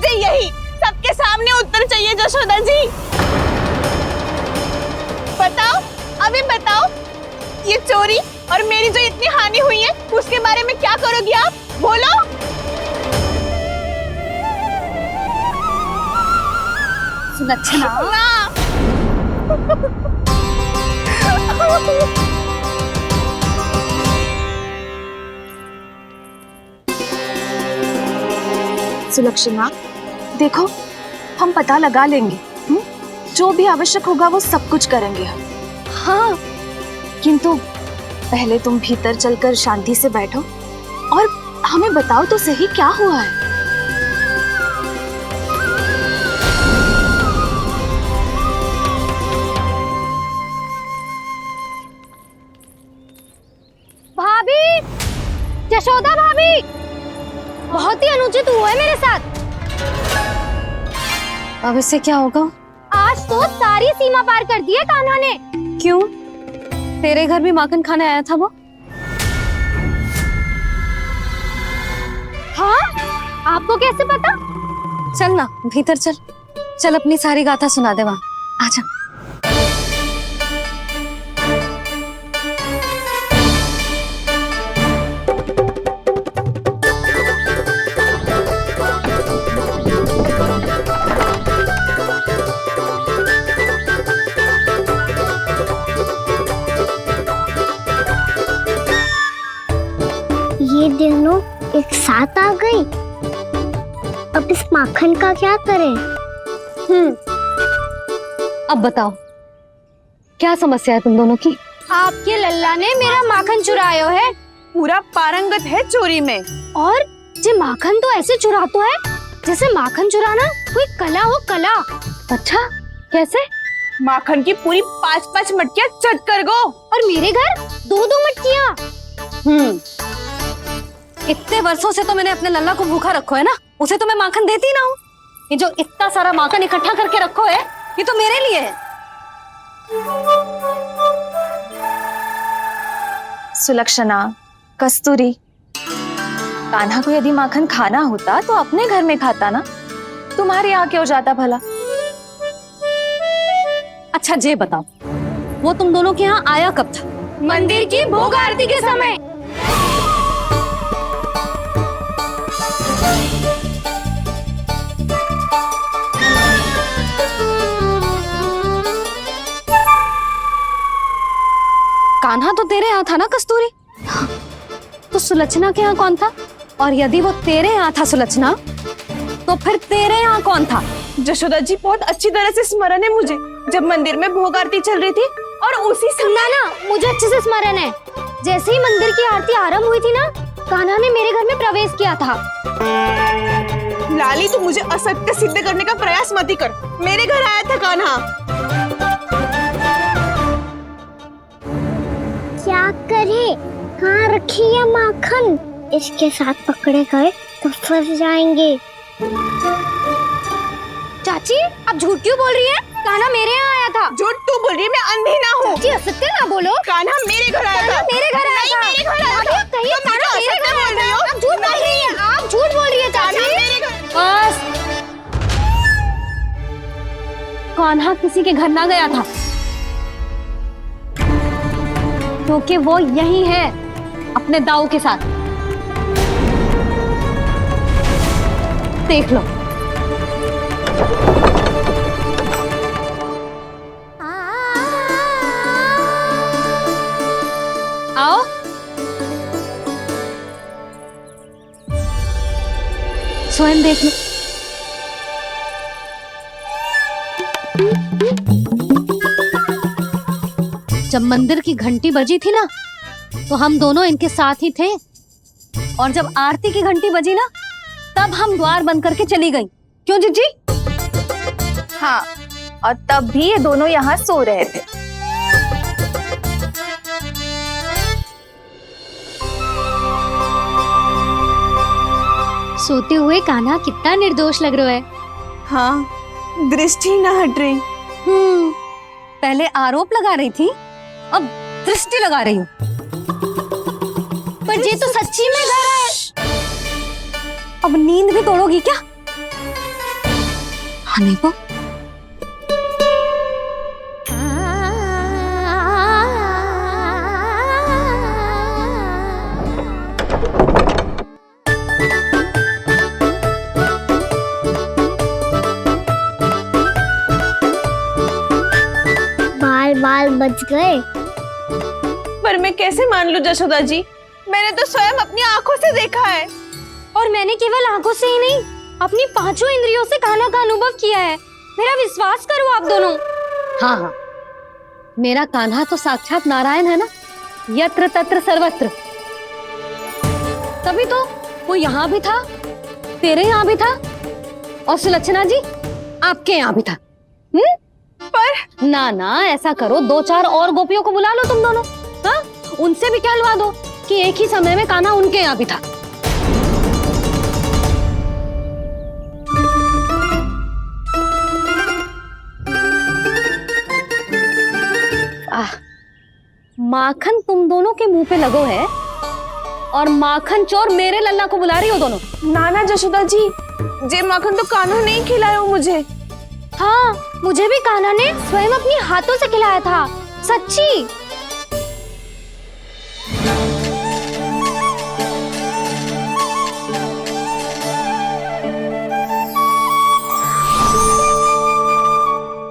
मुझे यही सबके सामने उत्तर चाहिए जशोदा जी। बताओ, अभी बताओ, ये चोरी और मेरी जो इतनी हानि हुई है उसके बारे में क्या करोगी आप? बोलो। सुलक्षणा, सुलक्षणा, देखो हम पता लगा लेंगे, जो भी आवश्यक होगा वो सब कुछ करेंगे हम। हाँ, किंतु पहले तुम भीतर चलकर शांति से बैठो और हमें बताओ तो सही क्या हुआ है। भाभी, यशोदा भाभी, बहुत ही अनुचित हुआ है मेरे साथ। अब इससे क्या होगा? आज तो सारी सीमा पार कर दी है कान्हा ने। क्यों? तेरे घर भी माखन खाने आया था वो? हाँ, आपको कैसे पता? चल ना भीतर चल, चल अपनी सारी गाथा सुना दे वहाँ। आजा। ये दोनों एक साथ आ गई। अब इस माखन का क्या करें? अब बताओ क्या समस्या है तुम दोनों की? आपके लल्ला ने मेरा माखन चुरायो है। पूरा पारंगत है चोरी में। और जे माखन तो ऐसे चुरातो है जैसे माखन चुराना कोई कला हो, कला। अच्छा, कैसे? माखन की पूरी 5-5 मटकियां चट कर गो। और मेरे घर 2-2 मटकियां। इतने वर्षों से तो मैंने अपने लल्ला को भूखा रखो है ना, उसे तो मैं माखन देती ना हूँ। ये जो इतना सारा माखन इकट्ठा करके रखो है, ये तो मेरे लिए है। सुलक्षणा, कस्तूरी, कान्हा को यदि माखन खाना होता तो अपने घर में खाता ना, तुम्हारे यहाँ क्यों जाता भला? अच्छा ये बताओ, वो तुम दोनों के यहाँ आया कब था? मंदिर की भोग आरती के समय। कान्हा तो तेरे यहाँ था ना कस्तूरी? तो सुलक्षणा के यहाँ कौन था? और यदि वो तेरे यहाँ था सुलक्षणा, तो फिर तेरे यहाँ कौन था? जशोदा जी, बहुत अच्छी तरह से स्मरण है मुझे, जब मंदिर में भोग आरती चल रही थी और उसी समय ना, मुझे अच्छे से स्मरण है। जैसे ही मंदिर की आरती आरंभ हुई थी ना, कान्हा ने मेरे घर में प्रवेश किया था। लाली, तू मुझे असत्य सिद्ध करने का प्रयास मत ही कर। मेरे घर आया था कान्हा। क्या करे? कहाँ रखी है माखन? इसके साथ पकड़े गए तो फंस जाएंगे। चाची, आप झूठ क्यों बोल रही हैं? कान्हा मेरे यहाँ आया था। झूठ तू बोल रही है? मैं अंधी ना हूँ। चाची, असत्य ना बोलो। कान्हा मेरे घर आया था। मेरे घर आया था। मेरे घर आया था। कहिए कान्हा मेरे घर आया था। आप झूठ बोल रही हैं। आप झूठ बोल रही है चाची। बस, कान्हा किसी के घर ना गया था, क्योंकि वो यही है अपने दाऊ के साथ। देख लो। आओ। स्वयं देख लो। जब मंदिर की घंटी बजी थी ना, तो हम दोनों इनके साथ ही थे, और जब आरती की घंटी बजी ना, तब हम द्वार बंद करके चली गई। क्यों जीजी? हाँ, और तब भी ये दोनों यहाँ सो रहे थे। सोते हुए कान्हा कितना निर्दोष लग रहा है। हाँ, दृष्टि ना हट रही। पहले आरोप लगा रही थी, अब दृष्टि लगा रही हूँ। पर ये तो सच्ची में घर है। अब नींद भी तोड़ोगी क्या? खाने को। बाल बाल बच गए। पर मैं कैसे मान लूं जशोदा जी, मैंने तो स्वयं अपनी आंखों से देखा है। और मैंने केवल आंखों से ही नहीं, अपनी पांचों इंद्रियों से कान्हा का अनुभव किया है। मेरा विश्वास करो आप दोनों। हाँ हाँ, मेरा कान्हा तो साक्षात नारायण है ना, यत्र तत्र सर्वत्र। तभी तो वो यहाँ भी था, तेरे यहाँ भी था, और सुलक्षणा जी आपके यहाँ भी था। पर ना ना, ऐसा करो, 2-4 और गोपियों को बुला लो तुम दोनों। हाँ, उनसे भी कहलवा दो कि एक ही समय में कान्हा उनके यहाँ भी था। माखन तुम दोनों के मुंह पे लगो है, और माखन चोर मेरे लल्ला को बुला रही हो दोनों। नाना जशोदा जी, जे माखन तो कान्हा ने ही खिलाया मुझे। हाँ, मुझे भी कान्हा ने स्वयं अपनी हाथों से खिलाया था, सच्ची।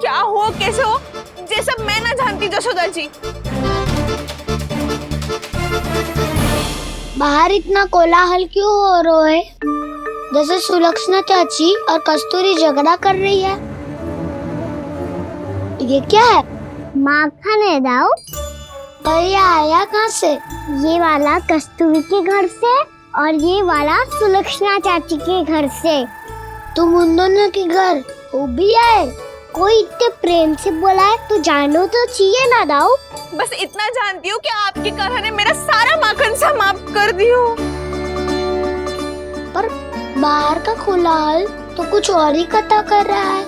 क्या हो कैसे हो, ये सब मैं ना जानती जशोदा जी। बाहर इतना कोलाहल क्यों हो रहा है? जैसे सुलक्षणा चाची और कस्तूरी झगड़ा कर रही है। ये क्या है? माखन है दाऊ। और ये आया कहाँ से? ये वाला कस्तूरी के घर से और ये वाला सुलक्षणा चाची के घर से। तुम उन दोनों के घर वो भी आए? कोई इतने प्रेम से बोला है तो जानो तो चाहिए ना दाऊ। बस इतना जानती हूँ कि आपके कान्हा ने मेरा सारा माखन समाप्त कर दियो। पर बाहर का कोलाहल तो कुछ और ही कथा कर रहा है।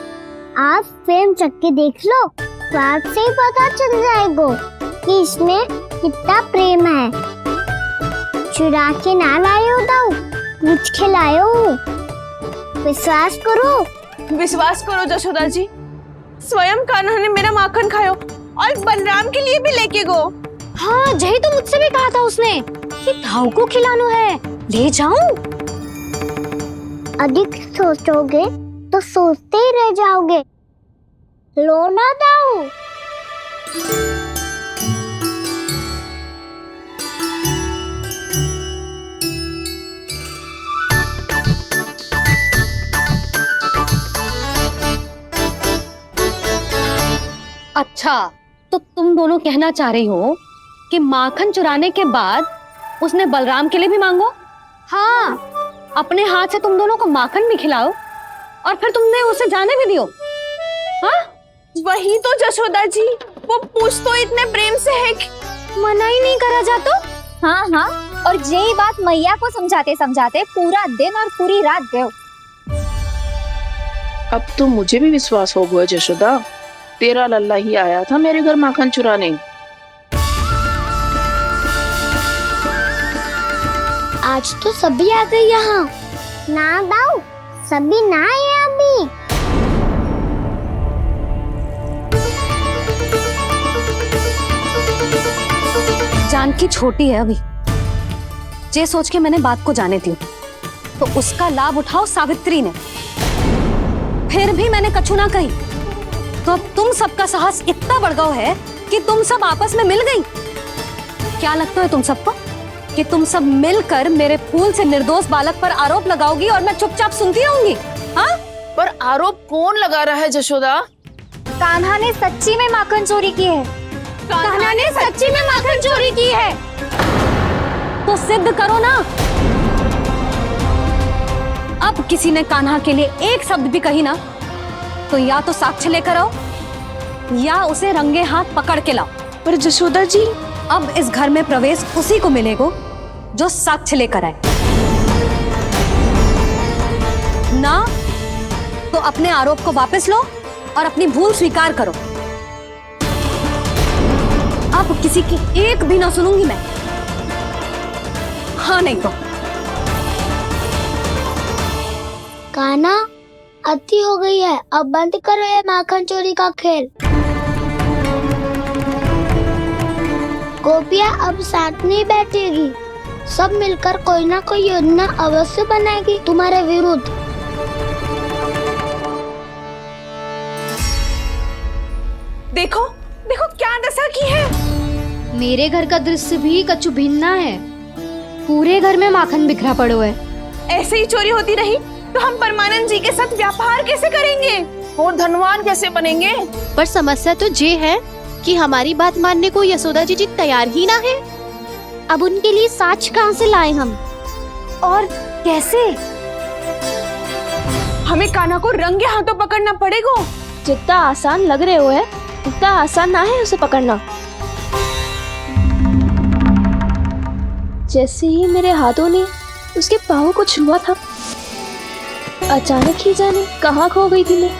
आप फिल्म चख के देख लो, तो आपसे ही पता चल जाएगा कि इसमें कितना प्रेम है। चुरा के ना लाए हो दाऊ, पूछ के लाए हो। विश्वास करो जशोदा जी, स्वयं कान्हा ने मेरा माखन खायो और बलराम के लिए भी लेके गो। हाँ, जही तो मुझसे भी कहा था उसने कि दाऊ को खिलाना है, ले जाऊं। अधिक सोचोगे तो सोचते ही रह जाओगे। लो ना दाऊ। अच्छा, तो तुम दोनों कहना चाह रही हो कि माखन चुराने के बाद उसने बलराम के लिए भी मांगो? हाँ, अपने हाथ से तुम दोनों को माखन भी खिलाओ और फिर तुमने उसे जाने भी दियो। हाँ, वही तो जशोदा जी, वो पूछ तो इतने प्रेम से है कि मना ही नहीं करा जा तो। हाँ हाँ, और यही बात मैया को समझाते समझाते पूरा दिन और पूरी रात गयो। अब तो मुझे भी विश्वास हो गया जशोदा, तेरा लल्ला ही आया था मेरे घर माखन चुराने। आज तो सभी आ गए यहाँ। ना दाऊ, सभी ना आए अभी। जानकी छोटी है अभी, ये सोच के मैंने बात को जाने दी, तो उसका लाभ उठाओ सावित्री ने। फिर भी मैंने कछु ना कही, तो अब तुम सबका साहस इतना बढ़ गया है कि तुम सब आपस में मिल गई। क्या लगता है तुम सबको कि तुम सब मिलकर मेरे फूल से निर्दोष बालक पर आरोप लगाओगी और मैं चुपचाप सुनती रहूंगी? हाँ, पर आरोप कौन लगा रहा है जशोदा? कान्हा ने सच्ची में माखन चोरी की है। कान्हा ने सच्ची में माखन चोरी की है। तो सिद्ध करो ना। अब किसी ने कान्हा के लिए एक शब्द भी कही ना, तो या तो साक्ष्य लेकर आओ या उसे रंगे हाथ पकड़ के लाओ। पर जशोदा जी, अब इस घर में प्रवेश उसी को मिलेगा जो साक्ष्य लेकर आए। ना तो अपने आरोप को वापस लो और अपनी भूल स्वीकार करो। अब किसी की एक भी ना सुनूंगी मैं। हाँ नहीं तो कान्हा, अति हो गई है, अब बंद करो ये माखन चोरी का खेल। गोपियाँ अब साथ नहीं बैठेगी, सब मिलकर कोई ना कोई योजना अवश्य बनाएगी तुम्हारे विरुद्ध। देखो देखो क्या दशा की है। मेरे घर का दृश्य भी कछु भिन्न है। पूरे घर में माखन बिखरा पड़ो है। ऐसे ही चोरी होती रही तो हम परमानंद जी के साथ व्यापार कैसे करेंगे और धनवान कैसे बनेंगे? पर समस्या तो ये है कि हमारी बात मानने को यशोदा जी तैयार ही ना है। अब उनके लिए साच कहाँ से लाए हम, और कैसे? हमें कान्हा को रंगे हाथों पकड़ना पड़ेगा। जितना आसान लग रहे हो है उतना आसान ना है उसे पकड़ना। जैसे ही मेरे हाथों ने उसके पाँव को छुआ था, अचानक ही जाने कहाँ खो गई थी मैं।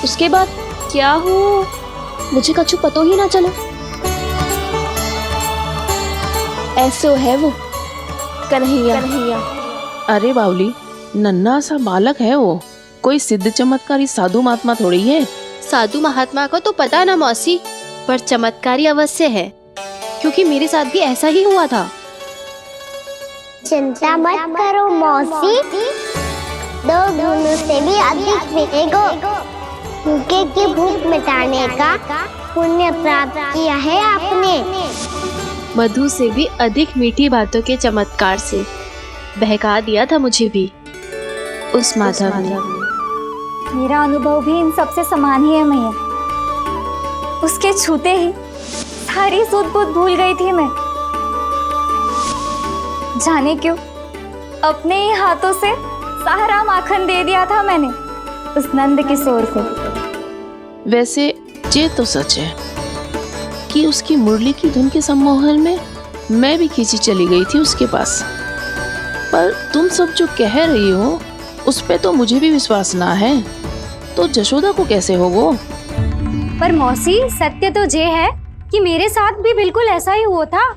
उसके बाद क्या हो मुझे कछु पता ही ना चला। ऐसो है वो कन्हैया। अरे बावली, नन्हा सा बालक है वो, कोई सिद्ध चमत्कारी साधु महात्मा थोड़ी है। साधु महात्मा को तो पता ना मौसी, पर चमत्कारी अवश्य है, क्योंकि मेरे साथ भी ऐसा ही हुआ था। चिंता मत करो मौसी, 2 गुणों से भी अधिक मिलेगा। भूखे की भूख मिटाने का पुण्य प्राप्त किया है आपने। मधु से भी अधिक मीठी बातों के चमत्कार से बहका दिया था मुझे भी उस माधव ने। मेरा अनुभव भी इन सबसे समान ही है मैया। उसके छूते ही सारी सूध बूध भूल गई थी मैं। जाने क्यों अपने ही हाथों से सारा माखन दे दिया था मैंने उस नंद किशोर को। वैसे ये तो सच है कि उसकी मुरली की धुन के सम्मोहन में मैं भी खींची चली गई थी उसके पास। पर तुम सब जो कह रही हो उस पे तो मुझे भी विश्वास ना है, तो जशोदा को कैसे होगा? पर मौसी, सत्य तो ये है कि मेरे साथ भी बिल्कुल ऐसा ही हुआ था।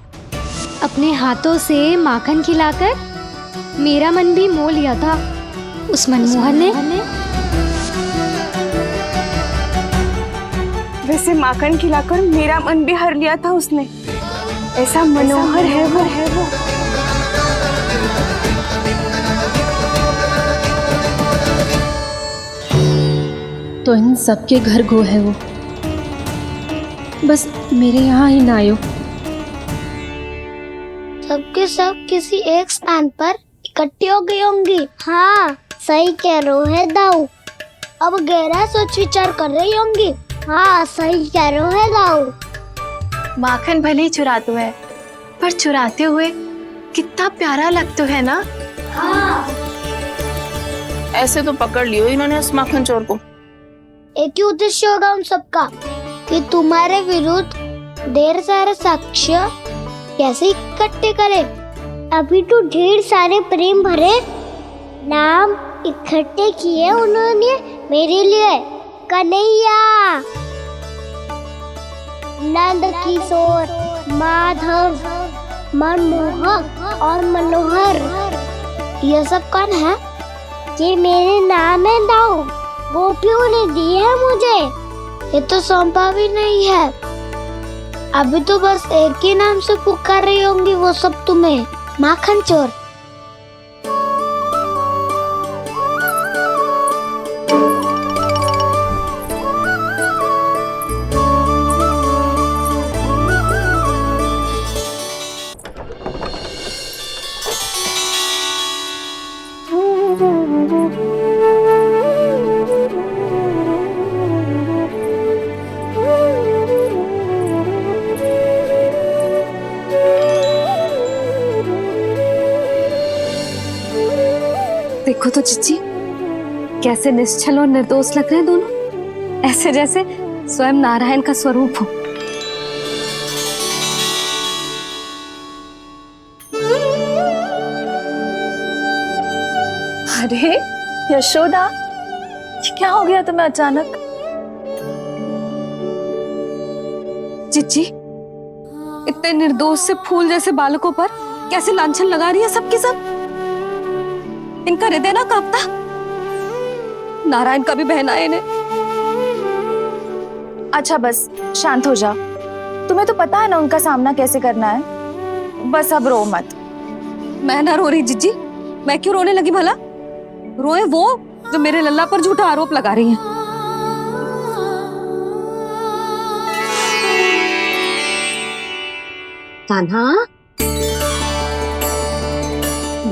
अपने हाथों से माखन खिलाकर मेरा मन भी मोह लिया था उस मनमोहन ने। वैसे माखन खिलाकर मेरा मन भी हर लिया था उसने। ऐसा मनोहर है वो। तो इन सबके घर गो है वो, बस मेरे यहाँ ही ना आयो। सबके सब किसी एक स्थान पर इकट्ठी हो गई होंगी। हाँ सही कह रहे है दाऊ। अब गहरा सोच विचार कर रही होंगी। हाँ सही कह रहे है दाऊ। माखन भले ही चुराते है, पर चुराते हुए कितना प्यारा लगता है ना। ऐसे तो पकड़ लियो इन्होंने उस माखन चोर को। एक ही उद्देश्य होगा उन सबका कि तुम्हारे विरुद्ध ढेर सारे साक्ष्य कैसे इकट्ठे करे। अभी तो ढेर सारे प्रेम भरे नाम इकट्ठे किए उन्होंने मेरे लिए। कन्हैया, नंद किशोर, माधव, मनमोहक और मनोहर, ये सब कौन है? ये मेरे नाम है दाऊ। गोपियों ने दिए है मुझे, ये तो सौंपा भी नहीं है। अभी तो बस एक ही नाम से पुकार रही होंगी वो सब तुम्हें, माखन चोर। देखो तो चिच्ची, कैसे निश्चल और निर्दोष लग रहे हैं दोनों, ऐसे जैसे स्वयं नारायण का स्वरूप हो। अरे यशोदा, ये क्या हो गया तुम्हें अचानक? चिच्ची, इतने निर्दोष से फूल जैसे बालकों पर कैसे लांछन लगा रही है सबके सब। इनका हृदय ना कांपता? नारायण का भी बहना है इन्हें। अच्छा बस शांत हो जाओ, तुम्हें तो पता है ना उनका सामना कैसे करना है। बस अब रो मत। मैं ना रो रही जिज्जी, मैं क्यों रोने लगी भला? रोए वो जो मेरे लल्ला पर झूठा आरोप लगा रही है। कान्हा,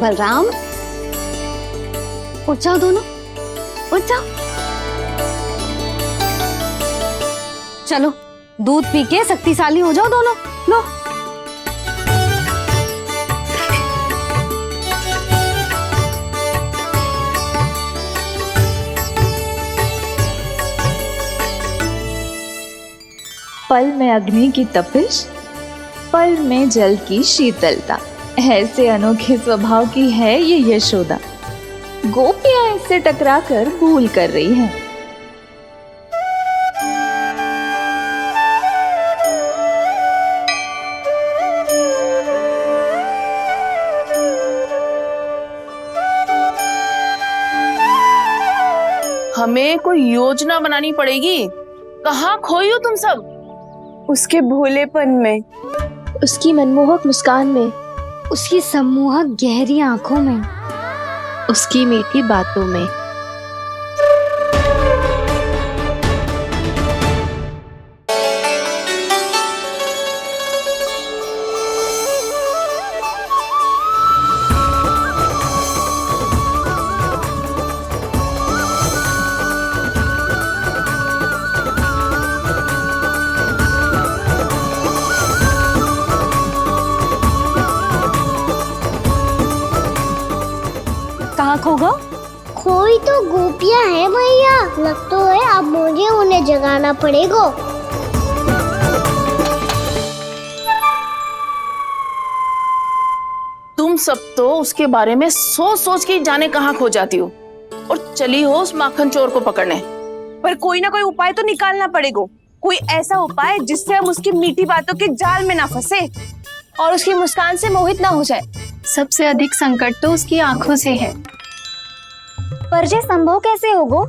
बलराम, उठ जाओ दोनों, उठ जाओ। चलो दूध पी के शक्तिशाली हो जाओ दोनों। लो। पल में अग्नि की तपिश, पल में जल की शीतलता, ऐसे अनोखे स्वभाव की है ये यशोदा। गोपियां इससे टकराकर भूल कर रही हैं। हमें कोई योजना बनानी पड़ेगी। कहाँ खोई हो तुम सब? उसके भोलेपन में, उसकी मनमोहक मुस्कान में, उसकी सम्मोहक गहरी आंखों में, उसकी मीठी बातों में। कहाँ खो गो? कोई तो गोपियां हैं भैया, लगता है अब मुझे उन्हें जगाना पड़ेगा। तुम सब तो उसके बारे में सोच सोच के जाने कहाँ खो जाती हो और चली हो उस माखन चोर को पकड़ने। पर कोई ना कोई उपाय तो निकालना पड़ेगा। कोई ऐसा उपाय जिससे हम उसकी मीठी बातों के जाल में ना फंसे और उसकी मुस्कान से मोहित ना हो जाए। सबसे अधिक संकट तो उसकी आंखों से है। पर ये संभव कैसे होगो?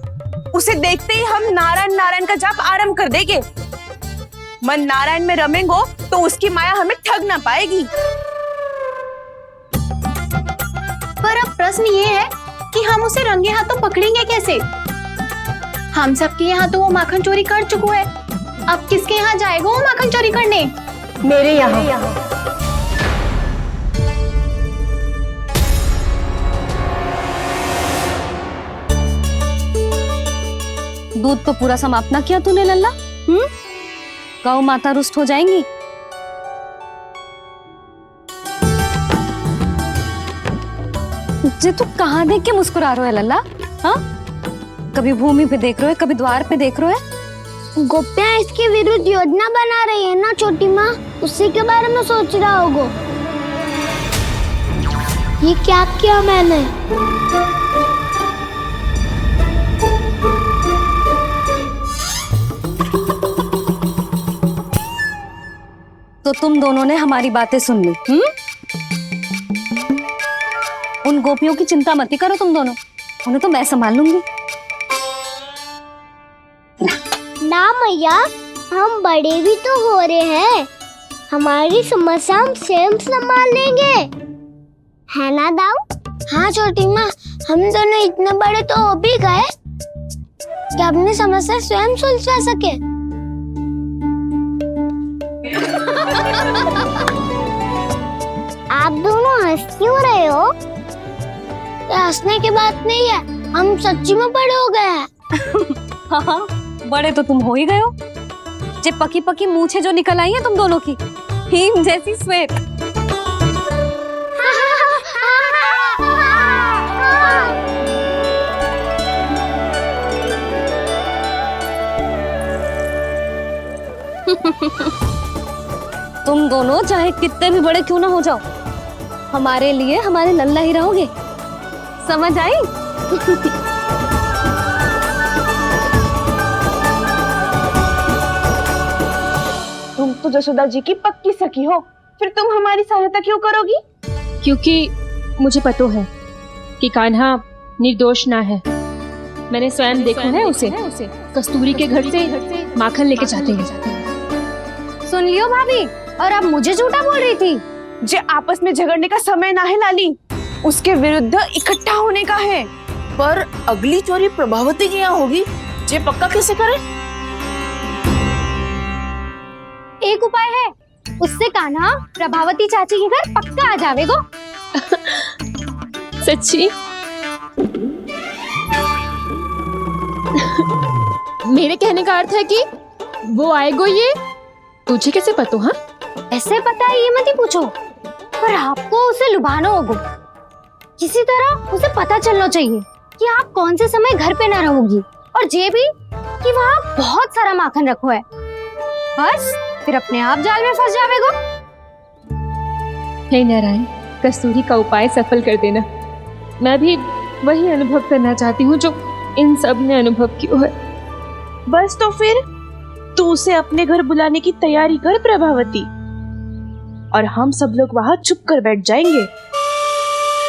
उसे देखते ही हम नारायण नारायण का जाप आरंभ कर देंगे। मन नारायण में रमेंगो तो उसकी माया हमें ठग ना पाएगी। पर अब प्रश्न ये है कि हम उसे रंगे हाथों पकड़ेंगे कैसे? हम सबके यहाँ तो वो माखन चोरी कर चुका है। अब किसके यहाँ जाएगा वो माखन चोरी करने? मेरे यहाँ। दूध तो पूरा समाप्त ना किया तूने लल्ला। गौ माता रुष्ट हो जाएंगी। जे तू कहाँ देख के मुस्कुरा रहे हो लल्ला? हाँ, कभी भूमि पे देख रहे हो, कभी द्वार पे देख रहे हो। गोपियां इसके विरुद्ध योजना बना रही है ना छोटी माँ, उसी के बारे में सोच रहा होगा। ये क्या किया मैंने? तो तुम दोनों ने हमारी बातें सुन ली। उन गोपियों की चिंता मत करो तुम दोनों, उन्हें तो मैं संभाल लूंगी। ना मैया, हम बड़े भी तो हो रहे हैं, हमारी समस्या हम स्वयं संभाल लेंगे, है ना दाऊ? हाँ छोटी माँ, हम दोनों इतने बड़े तो हो भी गए कि अपनी समस्या स्वयं सुलझा सके। आप दोनों हंस क्यों रहे हो? हंसने की बात नहीं है, हम सच्ची में बड़े हो गए हैं। हाँ, बड़े तो तुम हो ही गए हो। जे पकी पकी मूछें जो निकल आई हैं तुम दोनों की, हिम जैसी श्वेत। तुम दोनों चाहे कितने भी बड़े क्यों ना हो जाओ, हमारे लिए हमारे लल्ला ही रहोगे, समझ आई? तुम तो जसोदा जी की पक्की सखी हो, फिर तुम हमारी सहायता क्यों करोगी? क्योंकि मुझे पता है कि कान्हा निर्दोष ना है। मैंने स्वयं देखा है उसे कस्तूरी के घर से माखन लेके जाते हैं। सुन लियो भाभी, और अब मुझे झूठा बोल रही थी। जे आपस में झगड़ने का समय ना है लाली, उसके विरुद्ध इकट्ठा होने का है। पर अगली चोरी प्रभावती की यहाँ होगी, जे पक्का कैसे करे? एक उपाय है, उससे कान्हा प्रभावती चाची के घर पक्का आ जावेगो। सच्ची? मेरे कहने का अर्थ है कि वो आएगो, ये तुझे कैसे पता? हाँ, ऐसे पता है ये मत ही पूछो, पर आपको उसे लुभाना होगा। किसी तरह उसे पता चलना चाहिए कि आप कौन से समय घर पे ना रहोगी, और ये भी कि वहाँ बहुत सारा माखन रखो है। बस फिर अपने आप जाल में फंस जावेगो। हे नारायण, कस्तूरी का उपाय सफल कर देना। मैं भी वही अनुभव करना चाहती हूँ जो इन सब ने अनुभव किया है। बस तो फिर तू उसे अपने घर बुलाने की तैयारी कर प्रभावती, और हम सब लोग वहाँ चुप कर बैठ जाएंगे।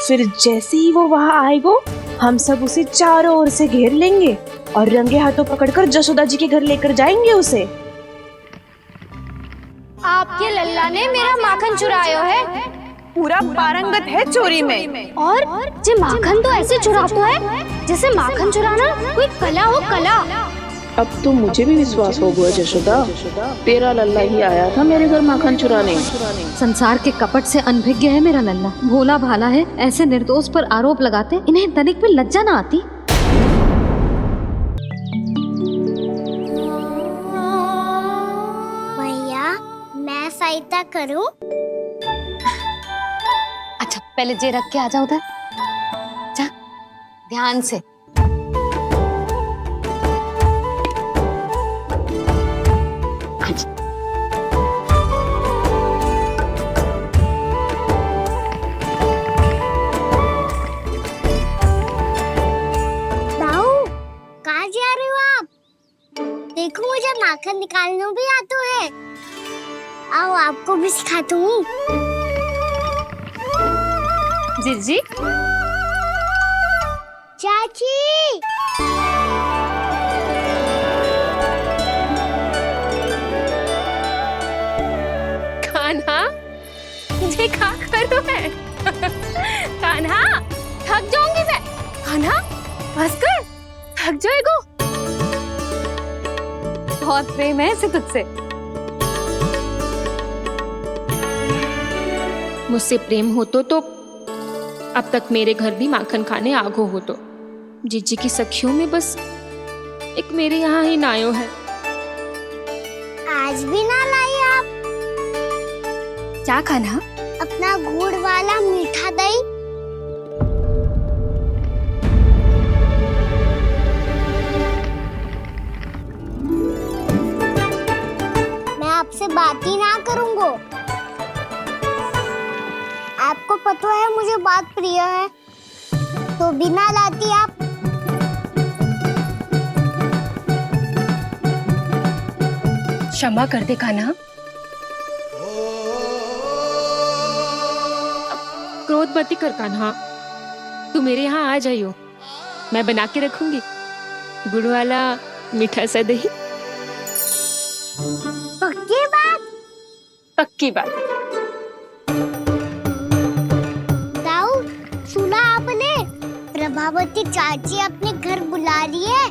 फिर जैसे ही वो वहाँ आएगो, हम सब उसे चारों ओर से घेर लेंगे और रंगे हाथों पकड़कर जसोदा जी के घर लेकर जाएंगे उसे। आपके लल्ला ने मेरा माखन चुरायो है, पूरा पारंगत है चोरी में। और जे माखन तो ऐसे चुराता है जैसे माखन चुराना कोई कला हो, कला। अब तो मुझे भी विश्वास हो गया जशोदा, तेरा लल्ला ही आया था मेरे घर माखन चुराने। संसार के कपट से अनभिज्ञ है मेरा लल्ला, भोला भाला है। ऐसे निर्दोष पर आरोप लगाते इन्हें तनिक भी लज्जा ना आती। भैया, मैं सहायता करूं? अच्छा पहले जे रख के आ जाओ उधर, जा ध्यान से। दाऊ, कहाँ जा रहे हो आप? देखो मुझे माखन निकालना भी आता है। आओ आपको भी सिखाता हूँ। जीजी, चाची, कान्हा, ये क्या कर रहे है? कान्हा, थक जाऊंगी मैं। कान्हा, बस कर, थक जाएगो। बहुत प्रेम है इसे तुझसे। मुझसे प्रेम होतो तो अब तक मेरे घर भी माखन खाने आगो हो। तो जीजी की सखियों में बस एक मेरे यहाँ ही नायो है। आज भी ना लाई आप? क्या खाना? अपना गुड़ वाला मीठा दही। मैं आपसे बात ही ना करूंगा। आपको पता है मुझे बात प्रिय है, तो बिना लाती आप। क्षमा कर दे कान्हा। क्रोध मत कर कान्हा, तू मेरे यहाँ आ जाइयो, मैं बना के रखूंगी गुड़ वाला मीठा सा दही। पक्की बात? पक्की बात। दाऊ, सुना आपने? प्रभावती चाची अपने घर बुला रही है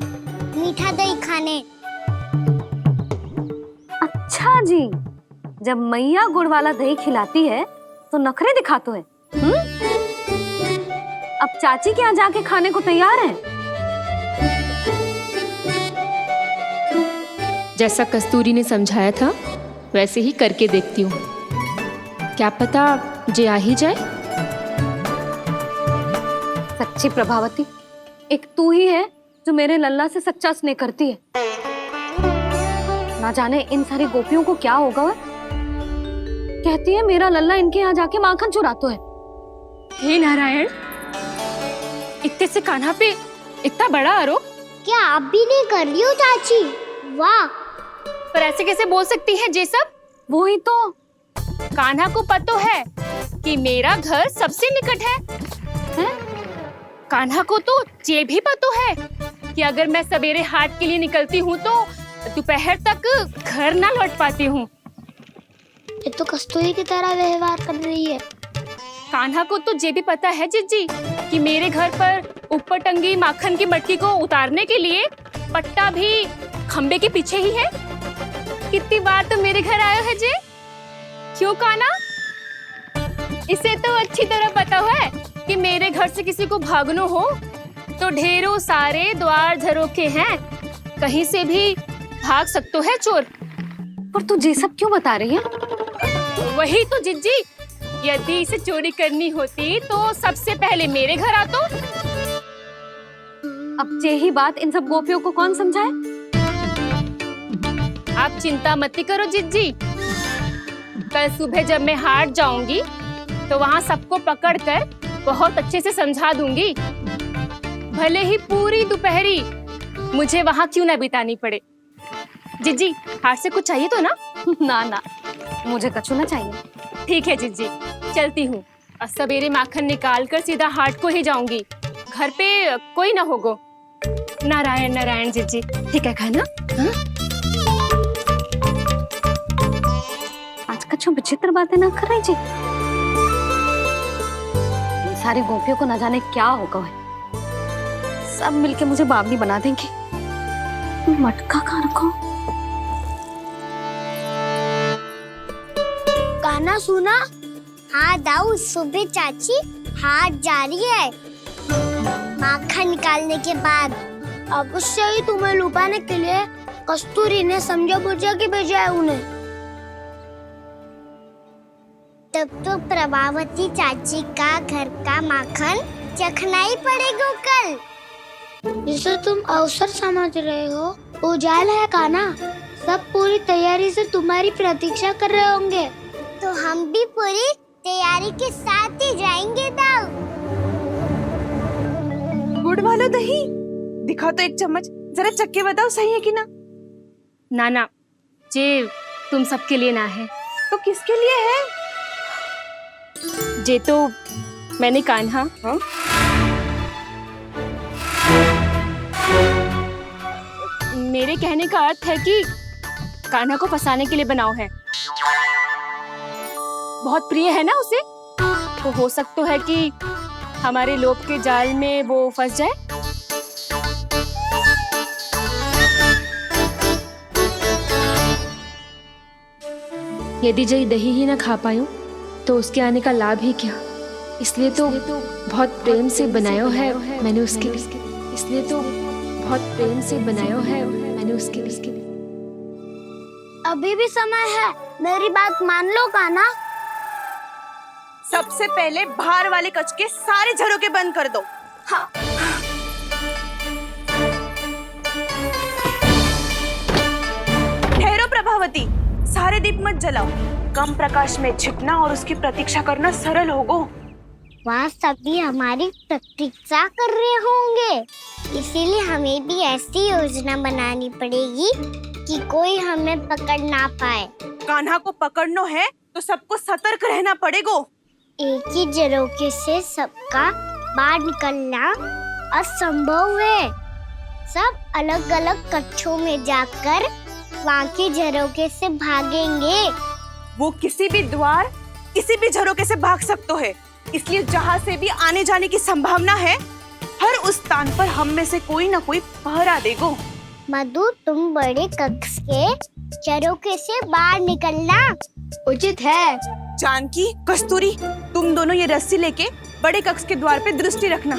मीठा दही खाने। अच्छा जी, जब मैया गुड़ वाला दही खिलाती है तो नखरे दिखाते हैं। अब चाची के यहाँ जाके खाने को तैयार हैं। जैसा कस्तूरी ने समझाया था वैसे ही करके देखती हूँ, क्या पता जे आ ही जाए। सच्ची प्रभावती, एक तू ही है जो मेरे लल्ला से सच्चा स्नेह करती है। ना जाने इन सारी गोपियों को क्या होगा। वह कहती है मेरा लल्ला इनके यहाँ जाके माखन चुराता है। हे नारायण, इतने से कान्हा पे इतना बड़ा आरोप? क्या आप भी नहीं कर रही हो चाची? वाह! पर ऐसे कैसे बोल सकती है जे सब? वो ही तो, कान्हा को पता है कि मेरा घर सबसे निकट है? कान्हा को तो ये भी पता है कि अगर मैं सवेरे हाट के लिए निकलती हूँ तो दोपहर तक घर ना लौट पाती हूँ। ये तो कस्तूरी की तरह व्यवहार कर रही है। कान्हा को तो ये भी पता है जिज्जी कि मेरे घर पर ऊपर टंगी माखन की मटकी को उतारने के लिए पट्टा भी खंबे के पीछे ही है। कितनी बार तो मेरे घर आयो है जी। क्यों कान्हा? इसे तो अच्छी तरह पता है कि मेरे घर से किसी को भागनो हो तो ढेरों सारे द्वार झरोखे हैं, कहीं से भी भाग सकते है चोर। पर तू ये सब क्यों बता रही है? वही तो जिज्जी, यदि इसे चोरी करनी होती तो सबसे पहले मेरे घर आतो। अब यही बात इन सब गोपियों को कौन समझाए? आप चिंता मत करो जिज्जी, कल सुबह जब मैं हाट जाऊंगी तो वहाँ सबको पकड़कर बहुत अच्छे से समझा दूंगी। भले ही पूरी दोपहरी मुझे वहाँ क्यों ना बितानी पड़े। जिज्जी, हाट से कुछ चाहिए तो ना? ना ना, मुझे कछु ना चाहिए। ठीक है जिज्जी, चलती हूँ। और सवेरे माखन निकाल कर सीधा हाट को ही जाऊंगी, घर पे कोई ना होगो। नारायण नारायण जिज्जी, ठीक है खाना? आज कछु विचित्र बातें ना कर रही जी। इन सारी गोपियों को न जाने क्या होगा है। सब मिलके मुझे बावली बना देंगे। मटका कहाँ रखो? गाना सुना? हाँ दाऊ, सुबह चाची हाट जा रही है। माखन निकालने के बाद अवश्य ही तुम्हें लुभाने के लिए कस्तूरी ने समझा बुझा के भेजा है उन्हें। तब तो प्रभावती चाची का घर का माखन चखना ही पड़ेगा कल। जिसे तुम अवसर समझ रहे हो, उजाल है काना। सब पूरी तैयारी से तुम्हारी प्रतीक्षा कर रहे होंगे। तो हम भी पूरी तैयारी के साथ ही जाएंगे दाऊ। गुड़ वाला दही दिखाओ तो एक चम्मच, जरा चक्के बताओ सही है कि ना। नाना, जे तुम सबके लिए ना है। तो किसके लिए है? जे तो मैंने कान्हा मेरे कहने का अर्थ है कि कान्हा को फंसाने के लिए बनाओ है। बहुत प्रिय है ना उसे, तो हो सकता है कि हमारे लोभ के जाल में वो फंस जाए। यदि जय दही ही ना खा पायो तो उसके आने का लाभ ही क्या। इसलिए तो बहुत प्रेम से बनायो है मैंने उसके लिए। इसलिए तो बहुत प्रेम से बनायो है मैंने उसके लिए। अभी भी समय है, मेरी बात मान लो काना। सबसे पहले बाहर वाले कच के सारे झरोके बंद कर दो। हाँ। ठहरो प्रभावती, सारे दीप मत जलाओ। कम प्रकाश में छिपना और उसकी प्रतीक्षा करना सरल होगो। वहाँ सभी हमारी प्रतीक्षा कर रहे होंगे, इसीलिए हमें भी ऐसी योजना बनानी पड़ेगी कि कोई हमें पकड़ ना पाए। कान्हा को पकड़ना है तो सबको सतर्क रहना पड़ेगा। एक ही झरोखे से सबका बाहर निकलना असंभव है। सब अलग अलग कक्षों में जाकर वहाँ के झरोखे से भागेंगे। वो किसी भी द्वार, किसी भी झरोखे से भाग सकते है, इसलिए जहाँ से भी आने जाने की संभावना है, हर उस स्थान पर हम में से कोई ना कोई पहरा देगो। मधु, तुम बड़े कक्ष के झरोखे से बाहर निकलना उचित है। जानकी, कस्तूरी, तुम दोनों ये रस्सी लेके बड़े कक्ष के द्वार पे दृष्टि रखना।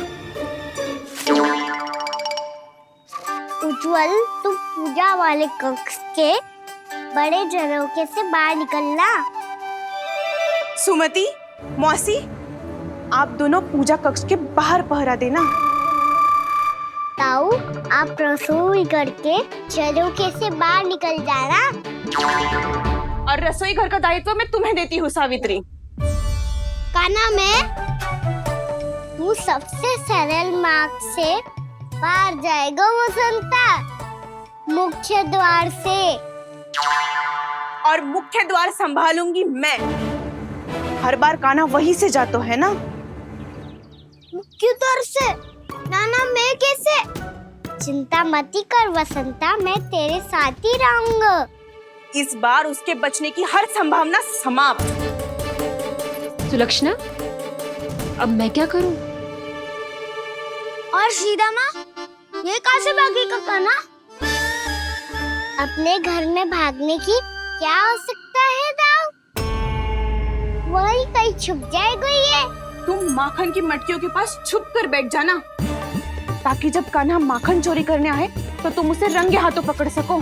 उज्जवल, तुम पूजा वाले कक्ष के बड़े झरोखे से बाहर निकलना। सुमति, मौसी, आप दोनों पूजा कक्ष के बाहर पहरा देना। ताऊ, आप रसोई करके झरोखे से बाहर निकल जाना। और रसोई घर का दायित्व मैं तुम्हें देती हूँ सावित्री। काना, तू सबसे सरल मार्ग से बाहर जाएगा वसंता, मुख्य द्वार से। और मुख्य द्वार संभालूंगी मैं। हर बार कान्हा वहीं से जाता है ना। मुख्य द्वार से? नाना, मैं कैसे? चिंता मत ही कर वसंता, मैं तेरे साथ ही रहूंगा। इस बार उसके बचने की हर संभावना समाप्त। सुलक्षणा, अब मैं क्या करूं? और सीधा माँ, ये कहाँ से भागी काना? अपने घर में भागने की क्या हो सकता है दाऊ? वही कहीं छुप जाएगा ये। तुम माखन की मटकियों के पास छुप कर बैठ जाना, ताकि जब कान्हा माखन चोरी करने आए तो तुम उसे रंगे हाथों पकड़ सको।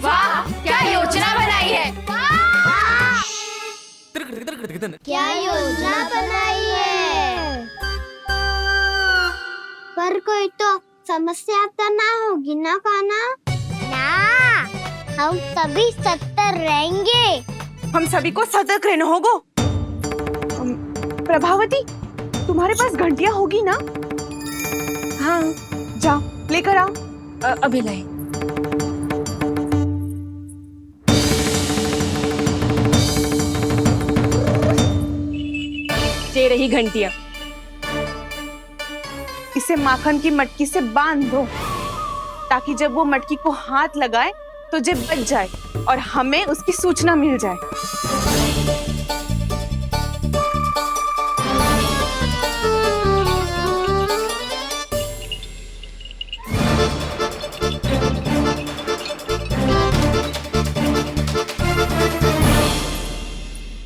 वाह, क्या योजना बनाई है! क्या योजना बनाई है? पर कोई तो समस्या तो ना होगी ना काना? ना, हम सभी सतर्क रहेंगे। हम सभी को सतर्क रहना होगा। प्रभावती, तुम्हारे पास घंटियां होगी ना? हाँ, जाओ लेकर आओ। अभी लाई। ये रही घंटियां। इसे माखन की मटकी से बांध दो, ताकि जब वो मटकी को हाथ लगाए तो जे बच जाए और हमें उसकी सूचना मिल जाए।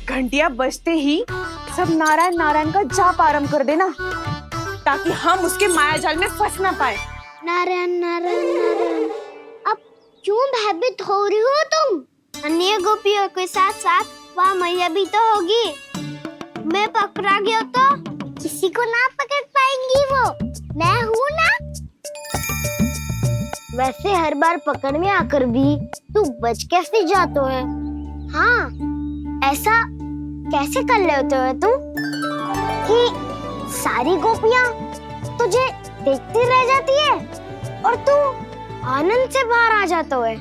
घंटियां बजते ही सब नारायण नारायण का जाप आरंभ कर देना, ताकि हम उसके मायाजाल में फंस ना पाए। नारायण नारायण नारायण। अब क्यों भयभीत हो रही हो तुम? अन्य गोपियों के साथ साथ वहाँ मैया भी तो होगी। मैं पकड़ा गया तो किसी को ना पकड़ पाएंगी वो, मैं हूँ ना। वैसे हर बार पकड़ने आकर भी तू बच कैसे जाता है? हाँ, ऐसा कैसे कर लेते हो तुम कि सारी गोपियाँ तुझे देखती रह जाती है और तू आनंद से बाहर आ जाता है?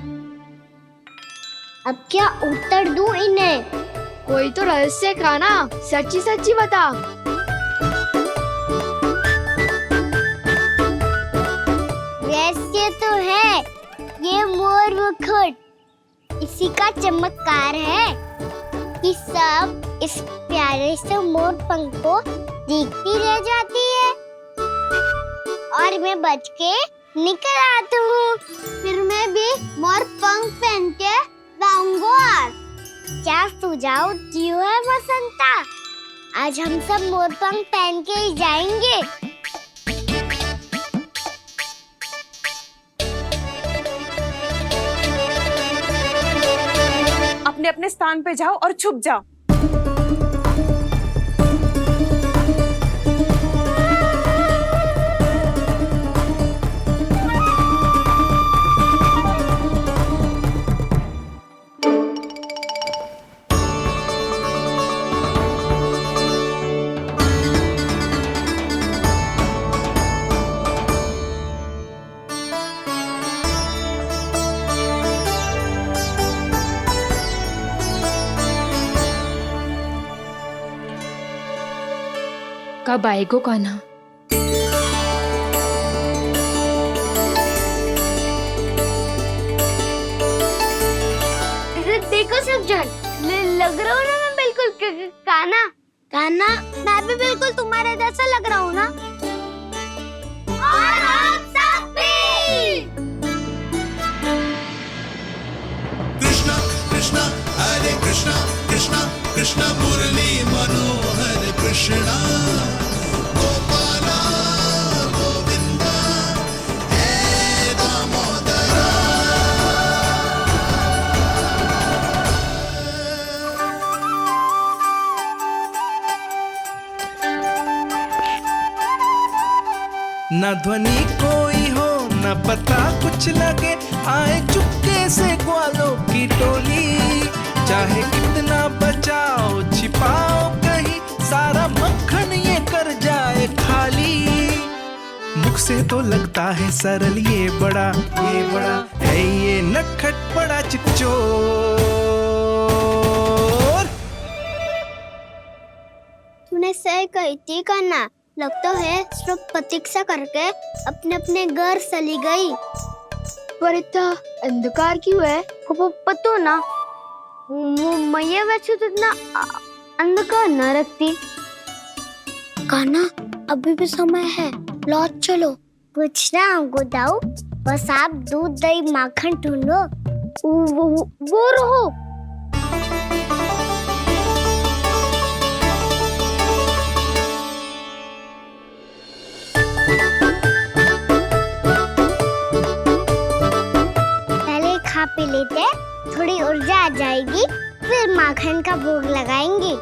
अब क्या उत्तर दूं इन्हें? कोई तो रहस्य काना, सच्ची सच्ची बता। रहस्य तो है, ये मोर मुकुट इसी का चमत्कार है कि सब इस प्यारे से मोर पंख को देखती रह जाती है और मैं बच के निकल आती हूँ। फिर मैं भी मोर पंख पहन के लाऊंगा। क्या सुझाव दियो है वसंता? आज हम सब मोर पंख पहन के ही जाएंगे। अपने अपने स्थान पे जाओ और छुप जाओ। कब आएगो कान्हा? देखो सब जन, लग रहा हूँ ना मैं बिल्कुल काना? काना, मैं भी बिल्कुल तुम्हारे जैसा लग रहा हूँ ना? और हम सब भी। कृष्णा कृष्णा हरे कृष्णा कृष्णा कृष्णा मुरली मनोहर कृष्णा गोपाला गोविंदा हे दामोदरा। न ध्वनि कोई हो न पता कुछ लगे, आए चुपके से ग्वालों की टोली। चाहे कितना बचाओ छिपाओ कहीं, सारा मक्खन ये कर जाए खाली। मुख से तो लगता है सरल, ये बड़ा है ये नटखट बड़ा चिकचोर। तूने सही कही थी कान्हा, लगता है सब प्रतीक्षा करके अपने अपने घर चली गई। पर इतना अंधकार क्यों है? पतो ना, मैया वैसे तो इतना अंधकार न रखती। कान्हा, अभी भी समय है, लौट चलो। कुछ ना हमको दाऊ, बस आप दूध दही माखन ढूंढो। वो रहो। पहले खा पी लेते, थोड़ी ऊर्जा आ जाएगी, फिर माखन का भोग लगाएंगे।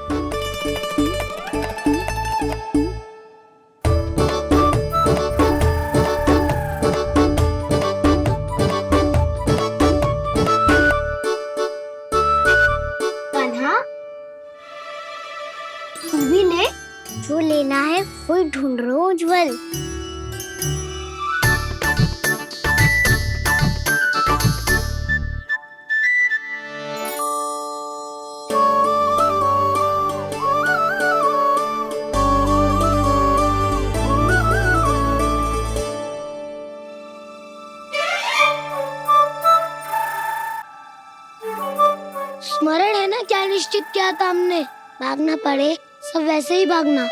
जो लेना है वो ढूंढ रहा हूँ उज्जवल। स्मरण है ना क्या निश्चित किया था हमने? भागना पड़े सब वैसे ही भागना।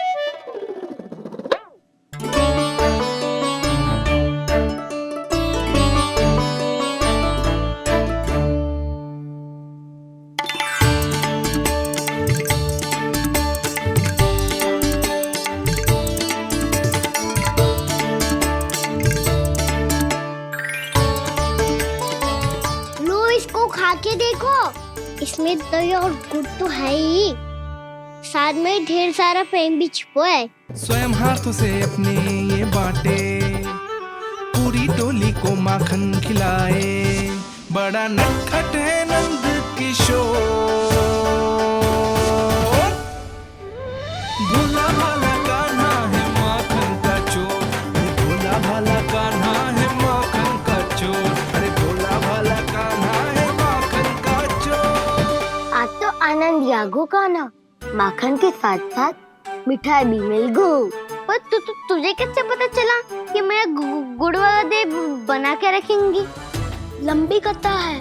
लो इसको खा के देखो, इसमें दही और गुड़ तो है ही, साथ में ढेर सारा प्रेम भी छिपा है। स्वयं हाथों से अपने ये बांटे, पूरी टोली को माखन खिलाए, बड़ा नटखट है नंद किशोर। भोला भाला कान्हा है माखन का चोर, भोला भाला कान्हा है माखन का चोर, अरे भोला भाला कान्हा है माखन का चोर। आज तो आनंद यागो कान्हा, माखन के साथ साथ मिठाई भी मिल गई। पर तुझे कैसे पता चला कि मैं गुड़ वाला दे बना के रखेंगी? लंबी कथा है,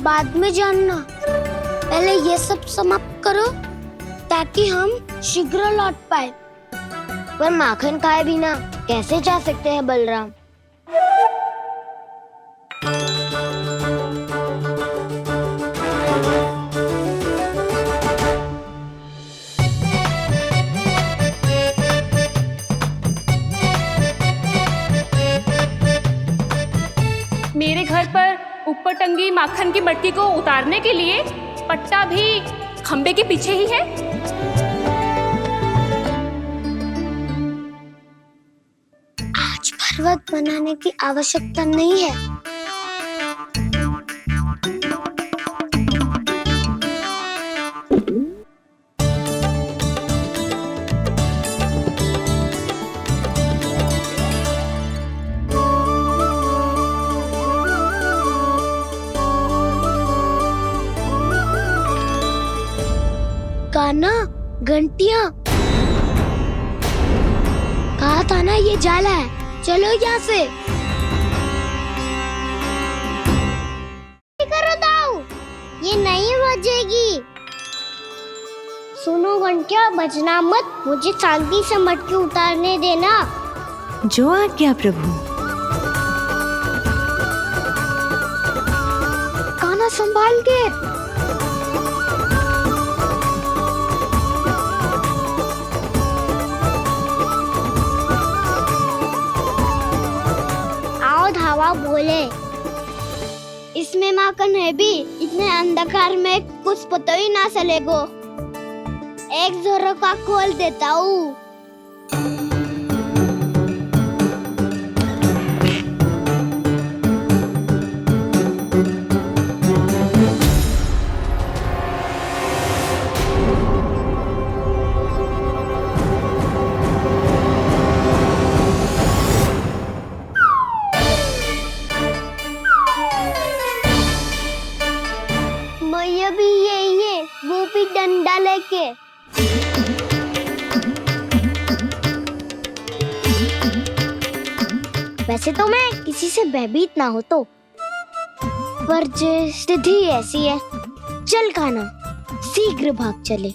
बाद में जानना। पहले ये सब समाप्त करो ताकि हम शीघ्र लौट पाए। पर माखन खाए बिना कैसे जा सकते हैं बलराम? मेरे घर पर ऊपर टंगी माखन की मटकी को उतारने के लिए पट्टा भी खंबे के पीछे ही है। आज पर्वत बनाने की आवश्यकता नहीं है। कान्हा, घंटियां, कहा था ना ये जाला है, चलो यहाँ से। करो दाऊ, ये नहीं बजेगी। सुनो घंटिया, बजना मत, मुझे शांति से मटकी उतारने देना। जो आज्ञा प्रभु। कान्हा संभाल के। धावा बोले, इसमें माखन है भी, इतने अंधकार में कुछ पता ही ना चलेगो। एक जोरों का खोल देता हूँ। वो भी डंडा लेके। वैसे तो मैं किसी से भयभीत ना हो तो पर स्थिति ऐसी है, चल कान्हा शीघ्र भाग चले।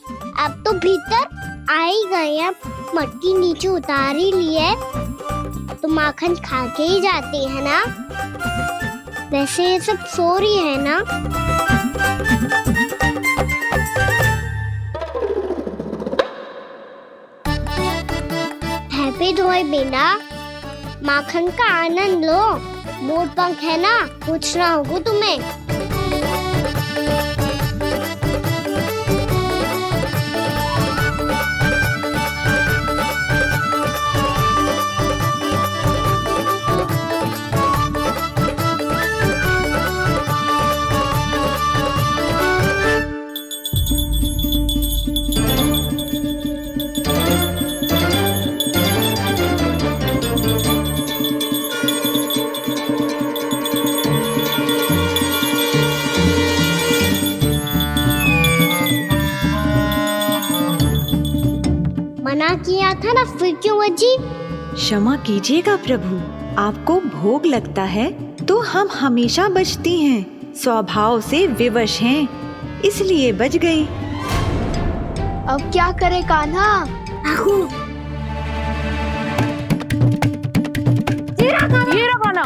अब तो भीतर आ ही गए हैं, मटकी नीचे उतार ही ली है तो माखन खा के ही जाते हैं ना। वैसे ये सब सो रही है ना। हैप्पी धोए बिना माखन का आनंद लो। मोर पंख है ना, पूछना होगा तुम्हें। मना किया था ना, फिर क्यों अजी? क्षमा कीजिएगा प्रभु, आपको भोग लगता है तो हम हमेशा बचती हैं, स्वभाव से विवश हैं, इसलिए बच गई। अब क्या करे कान्हा? ये रहा ना।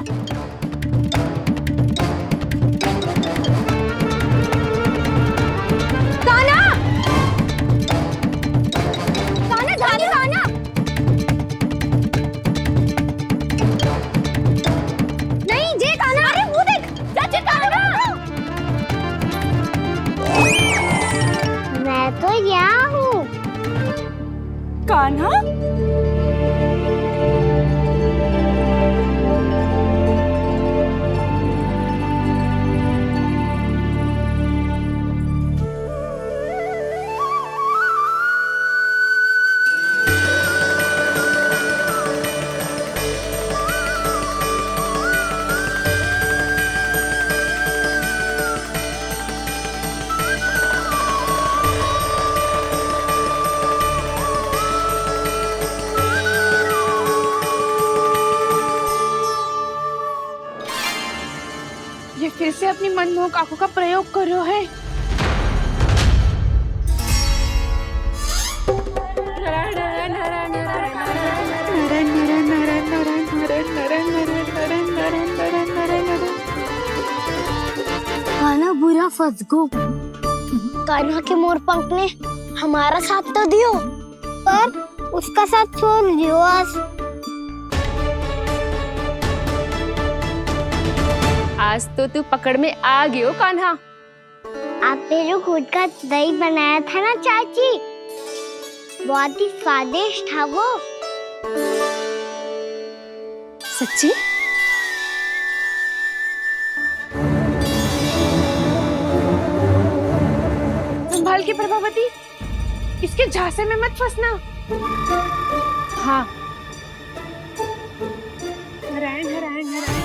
मैं तो यहाँ हूँ। कान्हा, ये फिर से अपनी मनमोहक आंखों का प्रयोग कर रहे है। कान्हा बुरा फंस गो। कान्हा के मोर पंख ने हमारा साथ तो दियो, पर उसका साथ छोड़ दियो आज। आज तो तू पकड़ में आ गई हो कान्हा। आपने जो खुद का दही बनाया था ना चाची, बहुत ही स्वादिष्ट था वो। सच्ची? संभाल के प्रभावती, इसके झांसे में मत फंसना। हाँ। नारायण नारायण नारायण।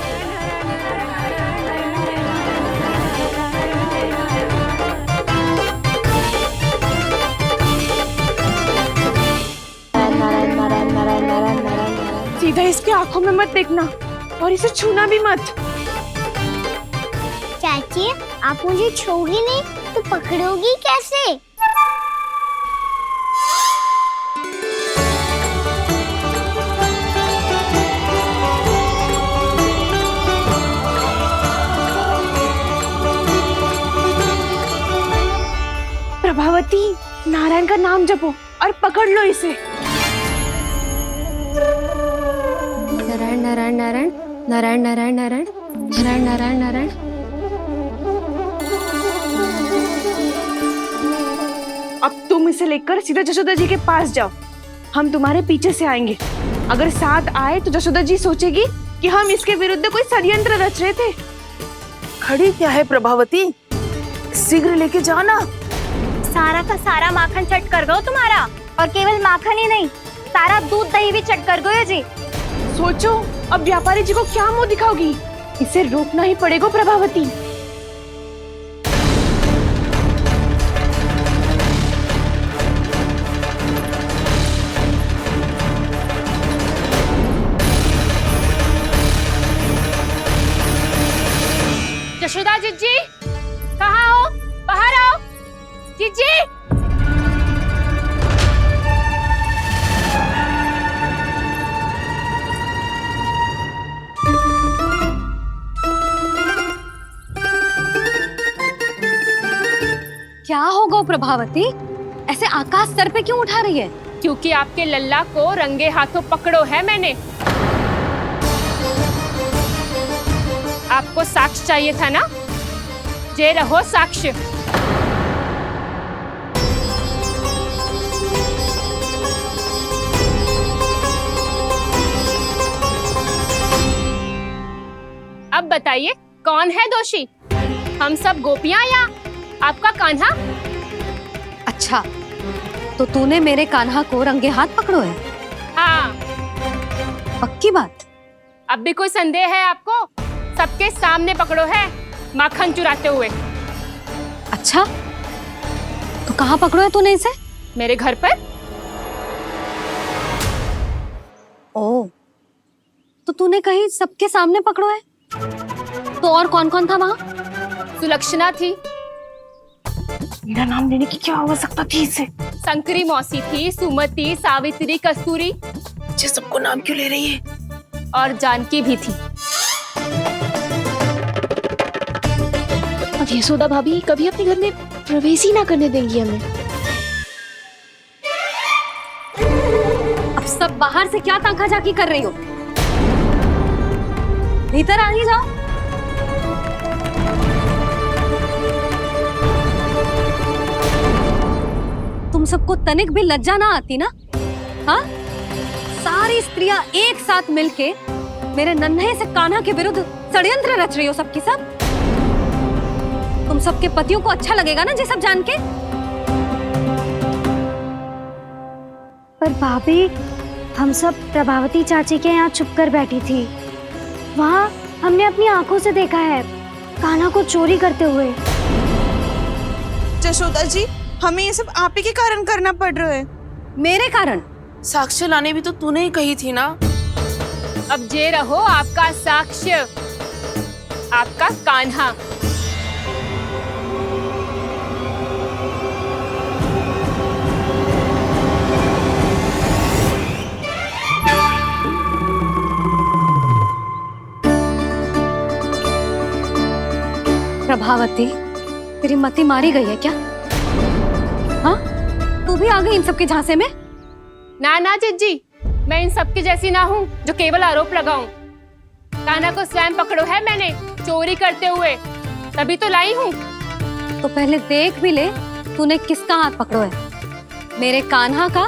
सीधा इसके आंखों में मत देखना और इसे छूना भी मत। चाची, आप मुझे छोड़ोगी नहीं तो पकड़ोगी कैसे? प्रभावती, नारायण का नाम जपो और पकड़ लो इसे। नारायण नारायण नारायण नारायण नारायण नारायण नारायण नारायण नारायण। अब तुम इसे लेकर सीधा जशोदा जी के पास जाओ, हम तुम्हारे पीछे से आएंगे। अगर साथ आए तो जशोदा जी सोचेगी कि हम इसके विरुद्ध कोई षड्यंत्र रच रहे थे। खड़ी क्या है प्रभावती, शीघ्र लेके जाना। सारा का सारा माखन चट कर गयो तुम्हारा, और केवल माखन ही नहीं, सारा दूध दही भी चट कर गयो जी। सोचो अब व्यापारी जी को क्या मुंह दिखाओगी, इसे रोकना ही पड़ेगा प्रभावती। जशोदा जिज्जी, कहाँ हो? बाहर आओ जिज्जी। क्या हो गो प्रभावती, ऐसे आकाश सर पे क्यों उठा रही है? क्योंकि आपके लल्ला को रंगे हाथों पकड़ो है मैंने। आपको साक्ष्य चाहिए था ना, जे रहो साक्ष्य। अब बताइए कौन है दोषी, हम सब गोपियां या आपका कान्हा? अच्छा, तो तूने मेरे कान्हा को रंगे हाथ पकड़ो है? हाँ। पक्की बात? अब भी कोई संदेह है आपको? सबके सामने पकड़ो है माखन चुराते हुए। अच्छा, तो कहाँ पकड़ो है तूने इसे? मेरे घर पर। ओ, तो तूने कहीं सबके सामने पकड़ो है? तो और कौन कौन था वहाँ? सुलक्षणा थी। मेरा नाम लेने की क्या आवश्यकता थी इसे? संकरी मौसी थी, सुमति, सावित्री, कस्तूरी। ये सबको नाम क्यों ले रही है? और जानकी भी थी। अब यशोदा भाभी कभी अपने घर में प्रवेश ही ना करने देंगी हमें। अब सब बाहर से क्या ताका झाकी कर रही हो? भीतर आ ही जाओ। तुम सबको तनिक भी लज्जा ना आती ना? हाँ, सारी स्त्रियां एक साथ मिलके मेरे नन्हे से कान्हा के विरुद्ध षड्यंत्र रच रही हो सबकी सब। तुम सबके पतियों को अच्छा लगेगा ना ये सब जान के? पर भाभी, हम सब प्रभावती चाची के यहाँ छुप कर बैठी थी। वहाँ हमने अपनी आंखों से देखा है कान्हा को चोरी करते हुए। जशोदा जी, हमें ये सब आप ही के कारण करना पड़ रहा है। मेरे कारण? साक्ष्य लाने भी तो तूने ही कही थी ना। अब जे रहो आपका साक्ष्य, आपका कान्हा। प्रभावती, तेरी मति मारी गई है क्या? हाँ, तू भी आ गई इन सबके झांसे में? ना ना जिज्जी, मैं इन सबकी जैसी ना हूँ जो केवल आरोप लगाऊं। कान्हा को स्वयं पकड़ो है मैंने चोरी करते हुए, तभी तो लाई हूँ। तो पहले देख भी ले तूने किसका हाथ पकड़ो है, मेरे कान्हा का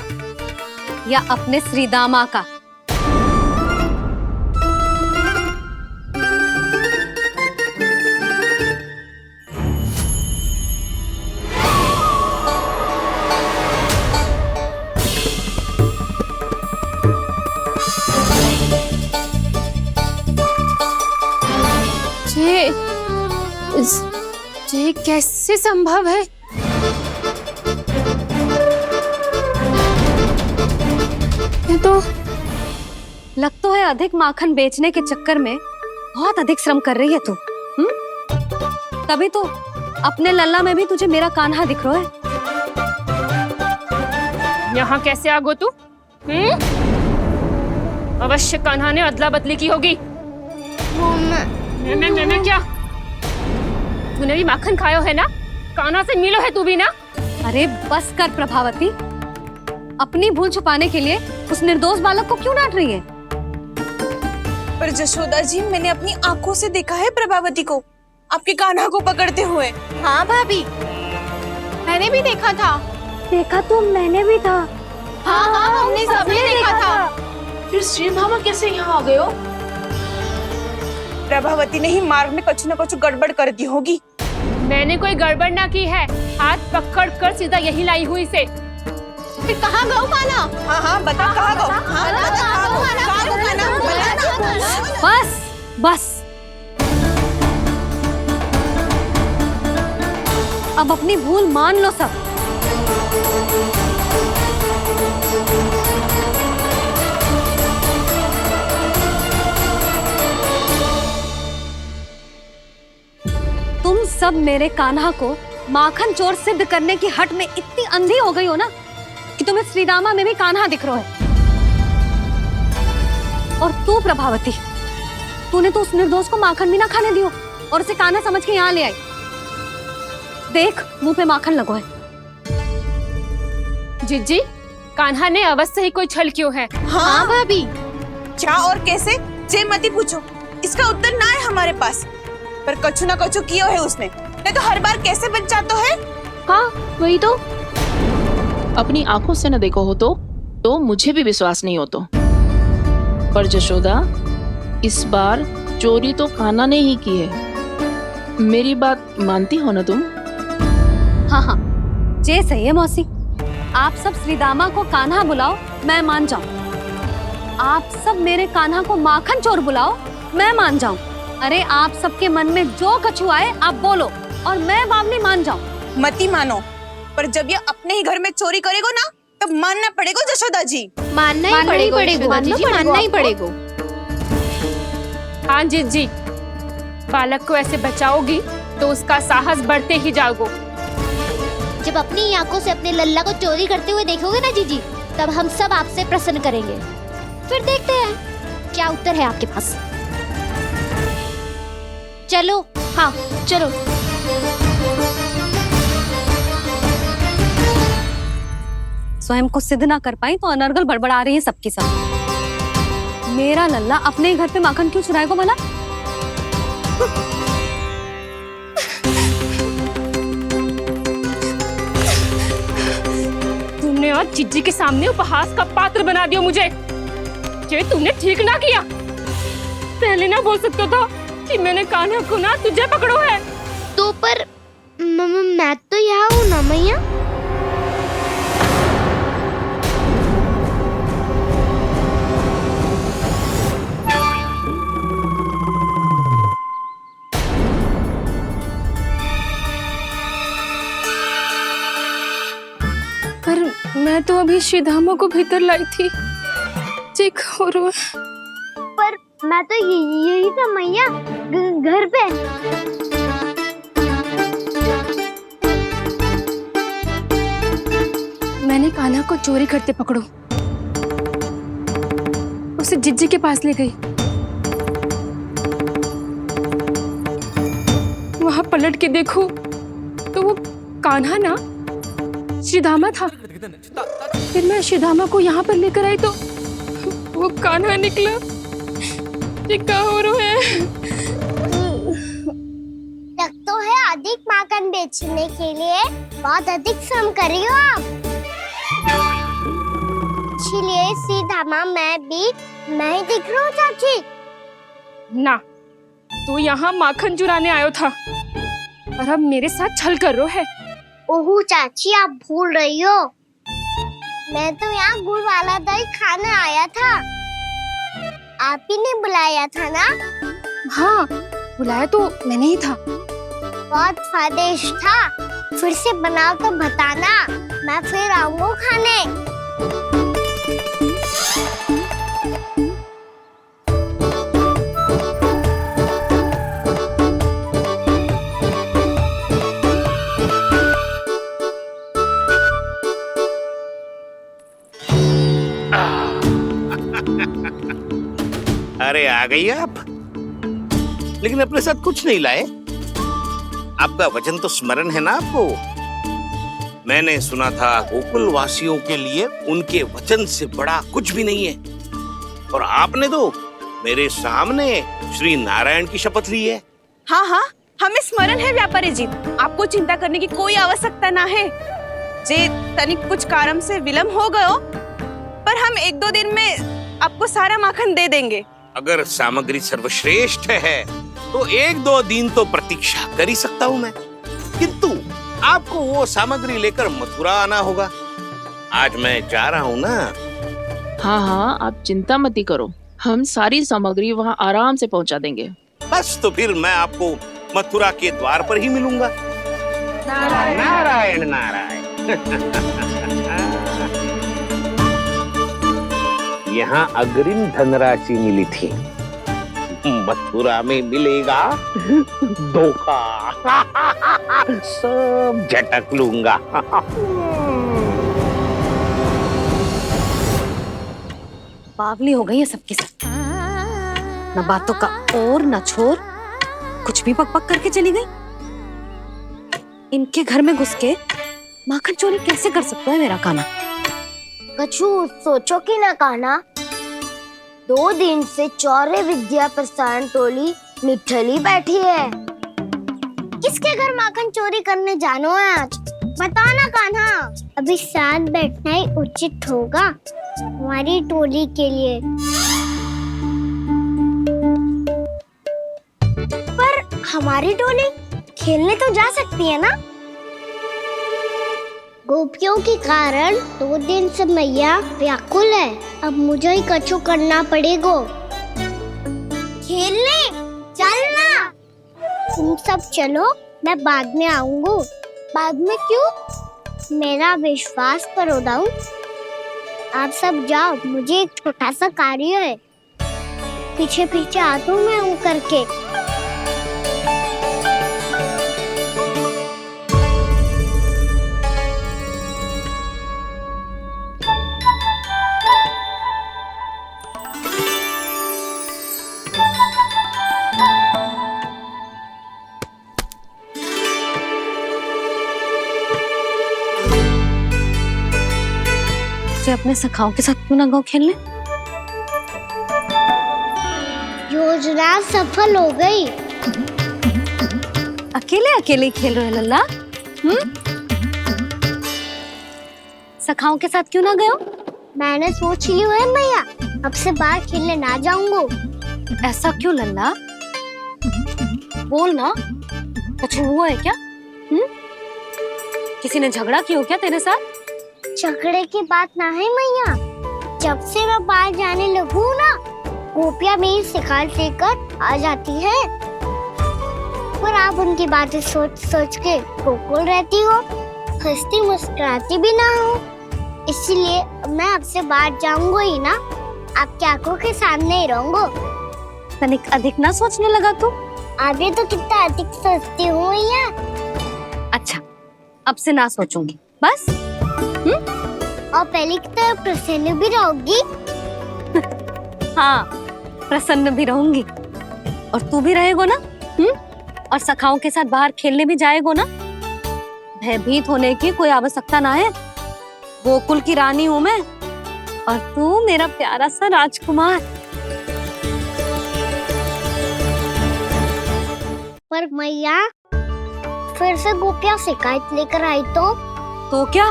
या अपने श्रीदामा का? ये कैसे संभव है? ये तो लग तो है अधिक माखन बेचने के चक्कर में बहुत अधिक श्रम कर रही है तू। तभी तो अपने लल्ला में भी तुझे मेरा कान्हा दिख रहा है। यहाँ कैसे आ गो तू? अवश्य कान्हा ने अदला बदली की होगी। मैं क्या? तूने भी माखन खायो है ना? कान्हा से मिलो है तू भी ना? अरे बस कर प्रभावती, अपनी भूल छुपाने के लिए उस निर्दोष बालक को क्यों डांट रही है? पर जशोदा जी, मैंने अपनी आंखों से देखा है प्रभावती को आपके कान्हा को पकड़ते हुए। हाँ भाभी, मैंने भी देखा था। देखा तो मैंने भी था। हाँ हाँ, हमने सबने देखा था। फिर श्रीधामा कैसे यहाँ आ गए हो? प्रभावती ने ही मार्ग में कुछ न कुछ गड़बड़ कर दी होगी। मैंने कोई गड़बड़ ना की है, हाथ पकड़ कर सीधा यही लाई हुई से। फिर कहाँ गौ कान्हा? हाँ हाँ, बता कहाँ गो? हाँ बता कहाँ गो? कहाँ गो कान्हा? बता। बस बस, अब अपनी भूल मान लो सब। सब मेरे कान्हा को माखन चोर सिद्ध करने की हट में इतनी अंधी हो गई हो ना कि तुम्हें श्रीदामा में भी कान्हा दिख रहा है। और तू प्रभावती, तूने तो उस निर्दोष को माखन भी ना खाने दियो और उसे कान्हा समझ के यहाँ ले आई। देख, मुंह पे माखन लगो है। जिज्जी, कान्हा ने अवश्य ही कोई छल क्यों है। हाँ भाभी, क्या और कैसे जे मती पूछो, इसका उत्तर ना है हमारे पास। पर कछु ना कछु कियो है उसने, नहीं तो हर बार कैसे बच जाता है। हाँ वही तो। अपनी आंखों से न देखो हो तो मुझे भी विश्वास नहीं हो तो। पर जशोदा, इस बार चोरी तो कान्हा ने ही की है। मेरी बात मानती हो ना तुम? हाँ हाँ, जे सही है मौसी। आप सब श्रीदामा को कान्हा बुलाओ, मैं मान जाऊं। आप सब मेरे कान्हा को माखन चोर बुलाओ, मैं मान जाऊं। अरे आप सबके मन में जो कछु आए आप बोलो और मैं बावली मान जाऊं। मती मानो, पर जब ये अपने ही घर में चोरी करेगो ना तब मानना पड़ेगा जशोदा जी। मानना ही पड़ेगा। हाँ जिज्जी, बालक को ऐसे बचाओगी तो उसका साहस बढ़ते ही जाओगे। जब अपनी आंखों से अपने लल्ला को चोरी करते हुए देखोगे ना जीजी, तब हम सब आपसे प्रसन्न करेंगे। फिर देखते हैं क्या उत्तर है आपके पास। चलो। हाँ चलो। स्वयं को सिद्ध ना कर पाई तो अनर्गल बड़बड़ा रही है सबकी सब। मेरा लल्ला अपने ही घर पे माखन क्यों चुराएगा भला? तुमने आज जिज्जी के सामने उपहास का पात्र बना दिया मुझे। ये तुमने ठीक ना किया। पहले ना बोल सकता था कि मैंने कान्हा को ना तुझे पकड़ो है। तो पर मैं तो यहाँ हूँ ना मैया। पर मैं तो अभी श्रीधामा को भीतर लाई थी। चेक हो रहा। पर मैं तो यही था मैया, घर पे। मैंने कान्हा को चोरी करते पकड़ो, उसे जिज्जी के पास ले गई। वहां पलट के देखो तो वो कान्हा ना श्रीधामा था। फिर मैं श्रीधामा को यहाँ पर लेकर आई तो वो कान्हा निकला। ये क्या हो रहा है? तो है अधिक माखन बेचने के लिए बहुत अधिक श्रम कर रही हो आप। इसलिए श्रीधामा मैं ही दिख रहा हूँ चाची। ना, तू यहाँ माखन चुराने आयो था और अब मेरे साथ छल कर रो है। ओह चाची, आप भूल रही हो, मैं तो यहाँ गुड़ वाला दही खाने आया था। आप ही ने बुलाया था ना? हाँ, बुलाया तो मैंने ही था। बहुत स्वादिष्ट था। फिर से बनाओ तो बताना, मैं फिर आऊंगा खाने। अरे आ गई आप, लेकिन अपने साथ कुछ नहीं लाए। आपका वचन तो स्मरण है ना आपको? मैंने सुना था गोकुल वासियों के लिए उनके वचन से बड़ा कुछ भी नहीं है। और आपने तो मेरे सामने श्री नारायण की शपथ ली है। हाँ हाँ, हमें स्मरण है व्यापारी जी। आपको चिंता करने की कोई आवश्यकता ना है। जे तनिक कुछ कारण से विलंब हो गयो, पर हम 1-2 दिन में आपको सारा माखन दे देंगे। अगर सामग्री सर्वश्रेष्ठ है तो 1-2 दिन तो प्रतीक्षा कर ही सकता हूँ मैं, किंतु आपको वो सामग्री लेकर मथुरा आना होगा। आज मैं जा रहा हूँ ना। हाँ हाँ, आप चिंता मत करो, हम सारी सामग्री वहाँ आराम से पहुँचा देंगे। बस तो फिर मैं आपको मथुरा के द्वार पर ही मिलूंगा। नारायण नारायण। यहाँ अग्रिम धनराशि मिली थी, मथुरा में मिलेगा धोखा। सब झटक लूंगा। बावली हो गई है सबकी सब। न बातों का और न छोर, कुछ भी पक पक करके चली गई। इनके घर में घुस के माखन चोरी कैसे कर सकता है मेरा काना? कछु सोचो कि ना कान्हा, 2 दिन से चौर्य विद्या प्रसारण टोली निठली बैठी है। किसके घर माखन चोरी करने जानो है आज? बता ना कान्हा। अभी साथ बैठना ही उचित होगा हमारी टोली के लिए। पर हमारी टोली खेलने तो जा सकती है ना? गोपियों के कारण 2 दिन से मैया व्याकुल है। अब मुझे ही कछु करना पड़ेगा। खेलने चलना। तुम सब चलो, मैं बाद में आऊंगा। बाद में क्यों? मेरा विश्वास करो दाऊ। आप सब जाओ, मुझे एक छोटा सा कार्य है। पीछे पीछे आता हूँ मैं करके। अपने सखाओं के साथ क्यों ना गाँव खेलने? योजना सफल हो गई। अकेले अकेले खेल रहे लल्ला? सखाओं के साथ क्यों ना गए? मैंने सोच लिया है मैया, अब से बाहर खेलने ना जाऊंगा। ऐसा क्यों लल्ला? बोल ना, कुछ हुआ है क्या? किसी ने झगड़ा किया हो क्या तेरे साथ? झगड़े की बात ना है मैया। जब से मैं बाहर जाने लगू ना, गोपियां मेरी शिकार लेकर आ जाती है। पर आप उनकी बातें सोच सोच के गोकुल रहती हो, हंसती मुस्कुराती भी ना हो। इसलिए मैं आपसे बाहर जाऊंगा ही ना, आपकी आंखों के सामने ही रहूंगा। तनिक अधिक ना सोचने लगा तू? आगे तो कितना अधिक सोचती हूँ मैया। अच्छा, अब से ना सोचूंगी बस। और पहले की तरह प्रसन्न भी रहोगी? हाँ, प्रसन्न भी रहूंगी। और तू भी रहेगा ना? और सखाओं के साथ बाहर खेलने भी जाएगा ना? भयभीत होने की कोई आवश्यकता ना है। गोकुल की रानी हूँ मैं, और तू मेरा प्यारा सा राजकुमार। पर मैया, फिर से गोपियां शिकायत लेकर आई तो क्या?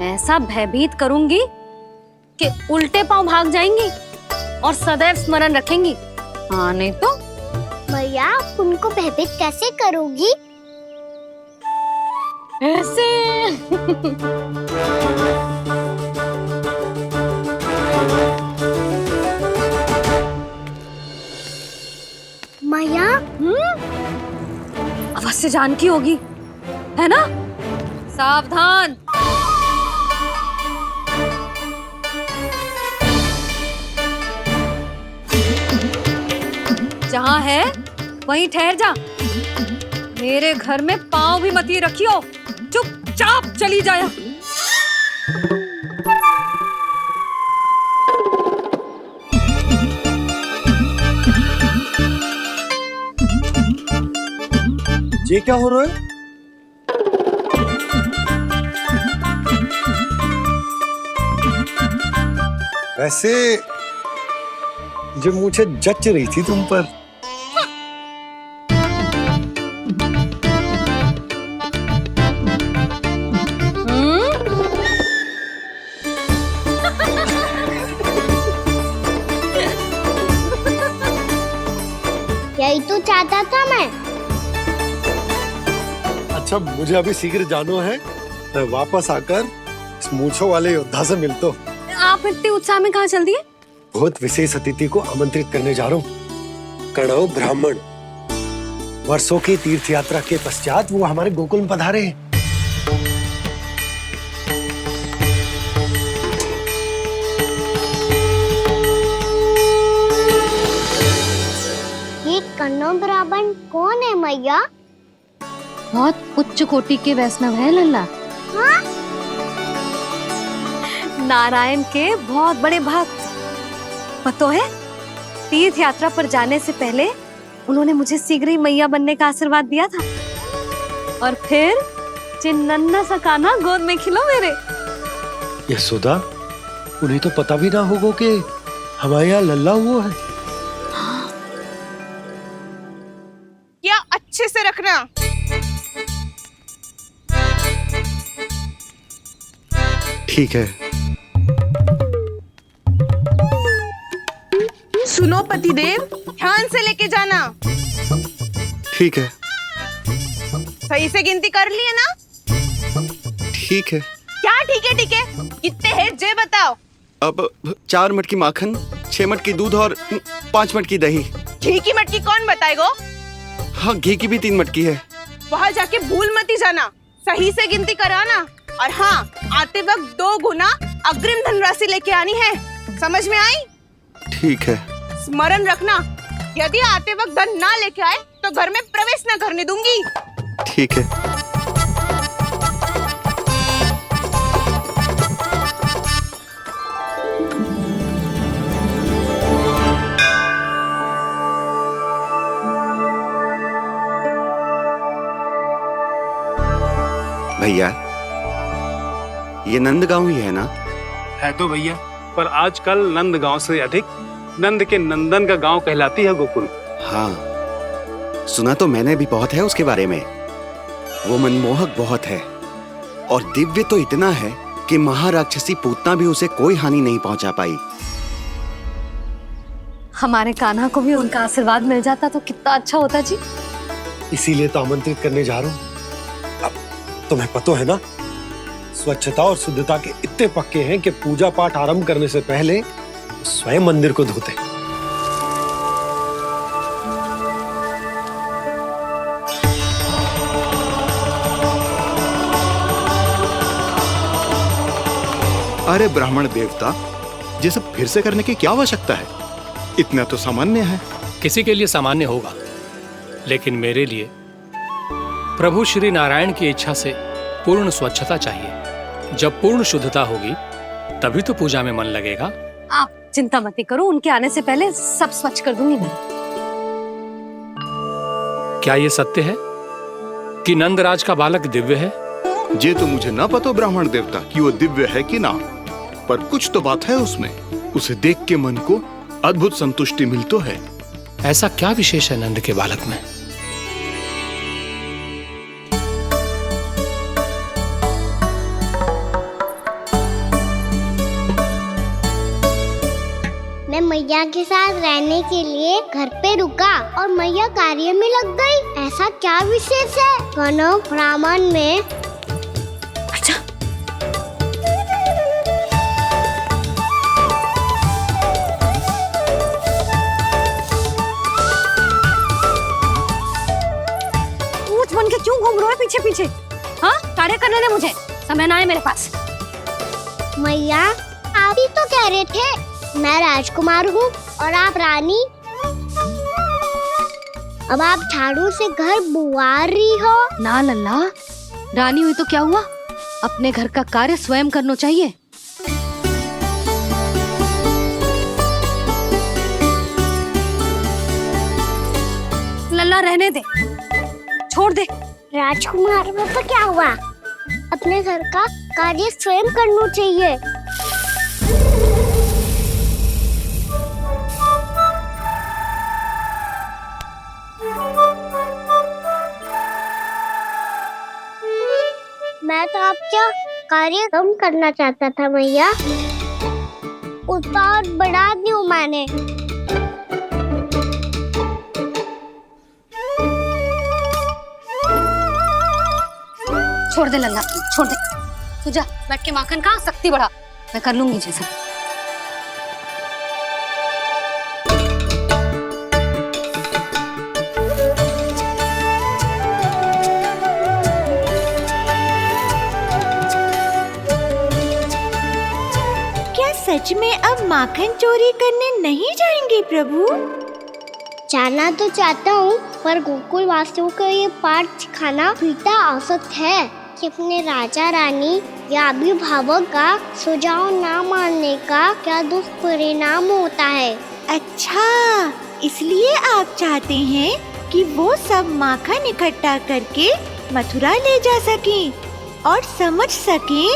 ऐसा भयभीत करूंगी कि उल्टे पांव भाग जाएंगी और सदैव स्मरण रखेंगी। हाँ नहीं तो? भैया, उनको भयभीत कैसे करोगी? ऐसे। मैया, अवश्य जानकी होगी, है ना? सावधान। जहाँ है वहीं ठहर जा। मेरे घर में पाँव भी मत ही रखियो, चुपचाप चली जाया। ये क्या हो रहा है? वैसे जो मुझे जच रही थी तुम पर। यही तो चाहता था मैं। अच्छा, मुझे अभी शीघ्र जाना है। मैं वापस आकर इस मूंछों वाले योद्धा से मिलता हूँ। आप इतने उत्साह में कहाँ चल दिए? बहुत विशेष अतिथि को आमंत्रित करने जा रहा हूँ। कणव ब्राह्मण। वर्षों की तीर्थ यात्रा के पश्चात वो हमारे गोकुल में पधारे हैं। मैया? बहुत उच्च कोटि के वैष्णव है लल्ला। हाँ? नारायण के बहुत बड़े भक्त। पता है, तीर्थ यात्रा पर जाने से पहले उन्होंने मुझे शीघ्र ही मैया बनने का आशीर्वाद दिया था। और फिर चिन्नन्ना सा कान्हा गोद में खिलो मेरे। यशोदा, उन्हें तो पता भी ना होगा कि हमारे यहाँ लल्ला हुआ है। क्या अच्छे से रखना। ठीक है। सुनो पतिदेव, ध्यान से लेके जाना। ठीक है। सही से गिनती कर लिए ना? ठीक है। क्या ठीक है ठीक है? कितने हैं जे बताओ। अब 4 मटकी माखन, 6 मटकी दूध और 5 मटकी दही। घी की मटकी कौन बताएगा? हाँ, घी की भी 3 मटकी है। वहाँ जाके भूल मती जाना, सही से गिनती कराना। और हाँ, आते वक्त 2 गुना अग्रिम धनराशि लेके आनी है। समझ में आई? ठीक है। स्मरण रखना, यदि आते वक्त धन ना लेके आए तो घर में प्रवेश न करने दूंगी। ठीक है। भैया, ये नंदगांव ही है ना? है तो भैया, पर आजकल नंदगांव से अधिक नंद के नंदन का गांव कहलाती है गोकुल। हाँ, सुना तो मैंने भी बहुत है उसके बारे में। वो मनमोहक बहुत है और दिव्य तो इतना है कि महाराक्षसी पूतना भी उसे कोई हानि नहीं पहुंचा पाई। हमारे कान्हा को भी उनका आशीर्वाद मिल जाता तो कितना अच्छा होता जी। इसीलिए तो आमंत्रित करने जा रहा हूँ। अब तुम्हें पता है ना, स्वच्छता और शुद्धता के इतने पक्के हैं कि पूजा पाठ आरंभ करने से पहले स्वयं मंदिर को धोते। अरे ब्राह्मण देवता, ये सब फिर से करने की क्या आवश्यकता है? इतना तो सामान्य है। किसी के लिए सामान्य होगा, लेकिन मेरे लिए प्रभु श्री नारायण की इच्छा से पूर्ण स्वच्छता चाहिए। जब पूर्ण शुद्धता होगी तभी तो पूजा में मन लगेगा। आप चिंता मत करो, उनके आने से पहले सब स्वच्छ कर दूंगी मैं। क्या ये सत्य है कि नंदराज का बालक दिव्य है? ये तो मुझे ना पता ब्राह्मण देवता कि वो दिव्य है कि ना, पर कुछ तो बात है उसमें। उसे देख के मन को अद्भुत संतुष्टि मिल तो है। ऐसा क्या विशेष है नंद के बालक में? मैं मैया के साथ रहने के लिए घर पे रुका और मैया कार्य में लग गई। ऐसा क्या विशेष है कनौ ब्राह्मण में? अच्छा, ऊंच बन के क्यों घूम रहे हो पीछे पीछे? हाँ, कार्य करने दे मुझे, समय ना है मेरे पास। मैया, आप ही तो कह रहे थे मैं राजकुमार हूँ और आप रानी। अब आप झाड़ू से घर बुआर रही हो। ना लल्ला, रानी हुई तो क्या हुआ, अपने घर का कार्य स्वयं करना चाहिए। लल्ला रहने दे, छोड़ दे। राजकुमार में तो क्या हुआ, अपने घर का कार्य स्वयं करना चाहिए। मैं तो आपका कार्य कम करना चाहता था मैया, उसका और बढ़ा दूं मैंने। छोड़ दे लल्ला, छोड़ दे। तू जा बैठ के माखन खा, शक्ति बढ़ा, मैं कर लूंगी जैसा। सच में अब माखन चोरी करने नहीं जाएंगे प्रभु? जाना तो चाहता हूँ, पर गोकुल वासियों को ये पाठ सिखाना बेटा आवश्यक है कि अपने राजा रानी या अभिभावक का सुझाव ना मानने का क्या दुष्परिणाम होता है। अच्छा, इसलिए आप चाहते हैं कि वो सब माखन इकट्ठा करके मथुरा ले जा सकें और समझ सकें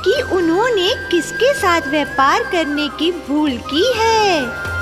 कि उन्होंने किसके साथ व्यापार करने की भूल की है।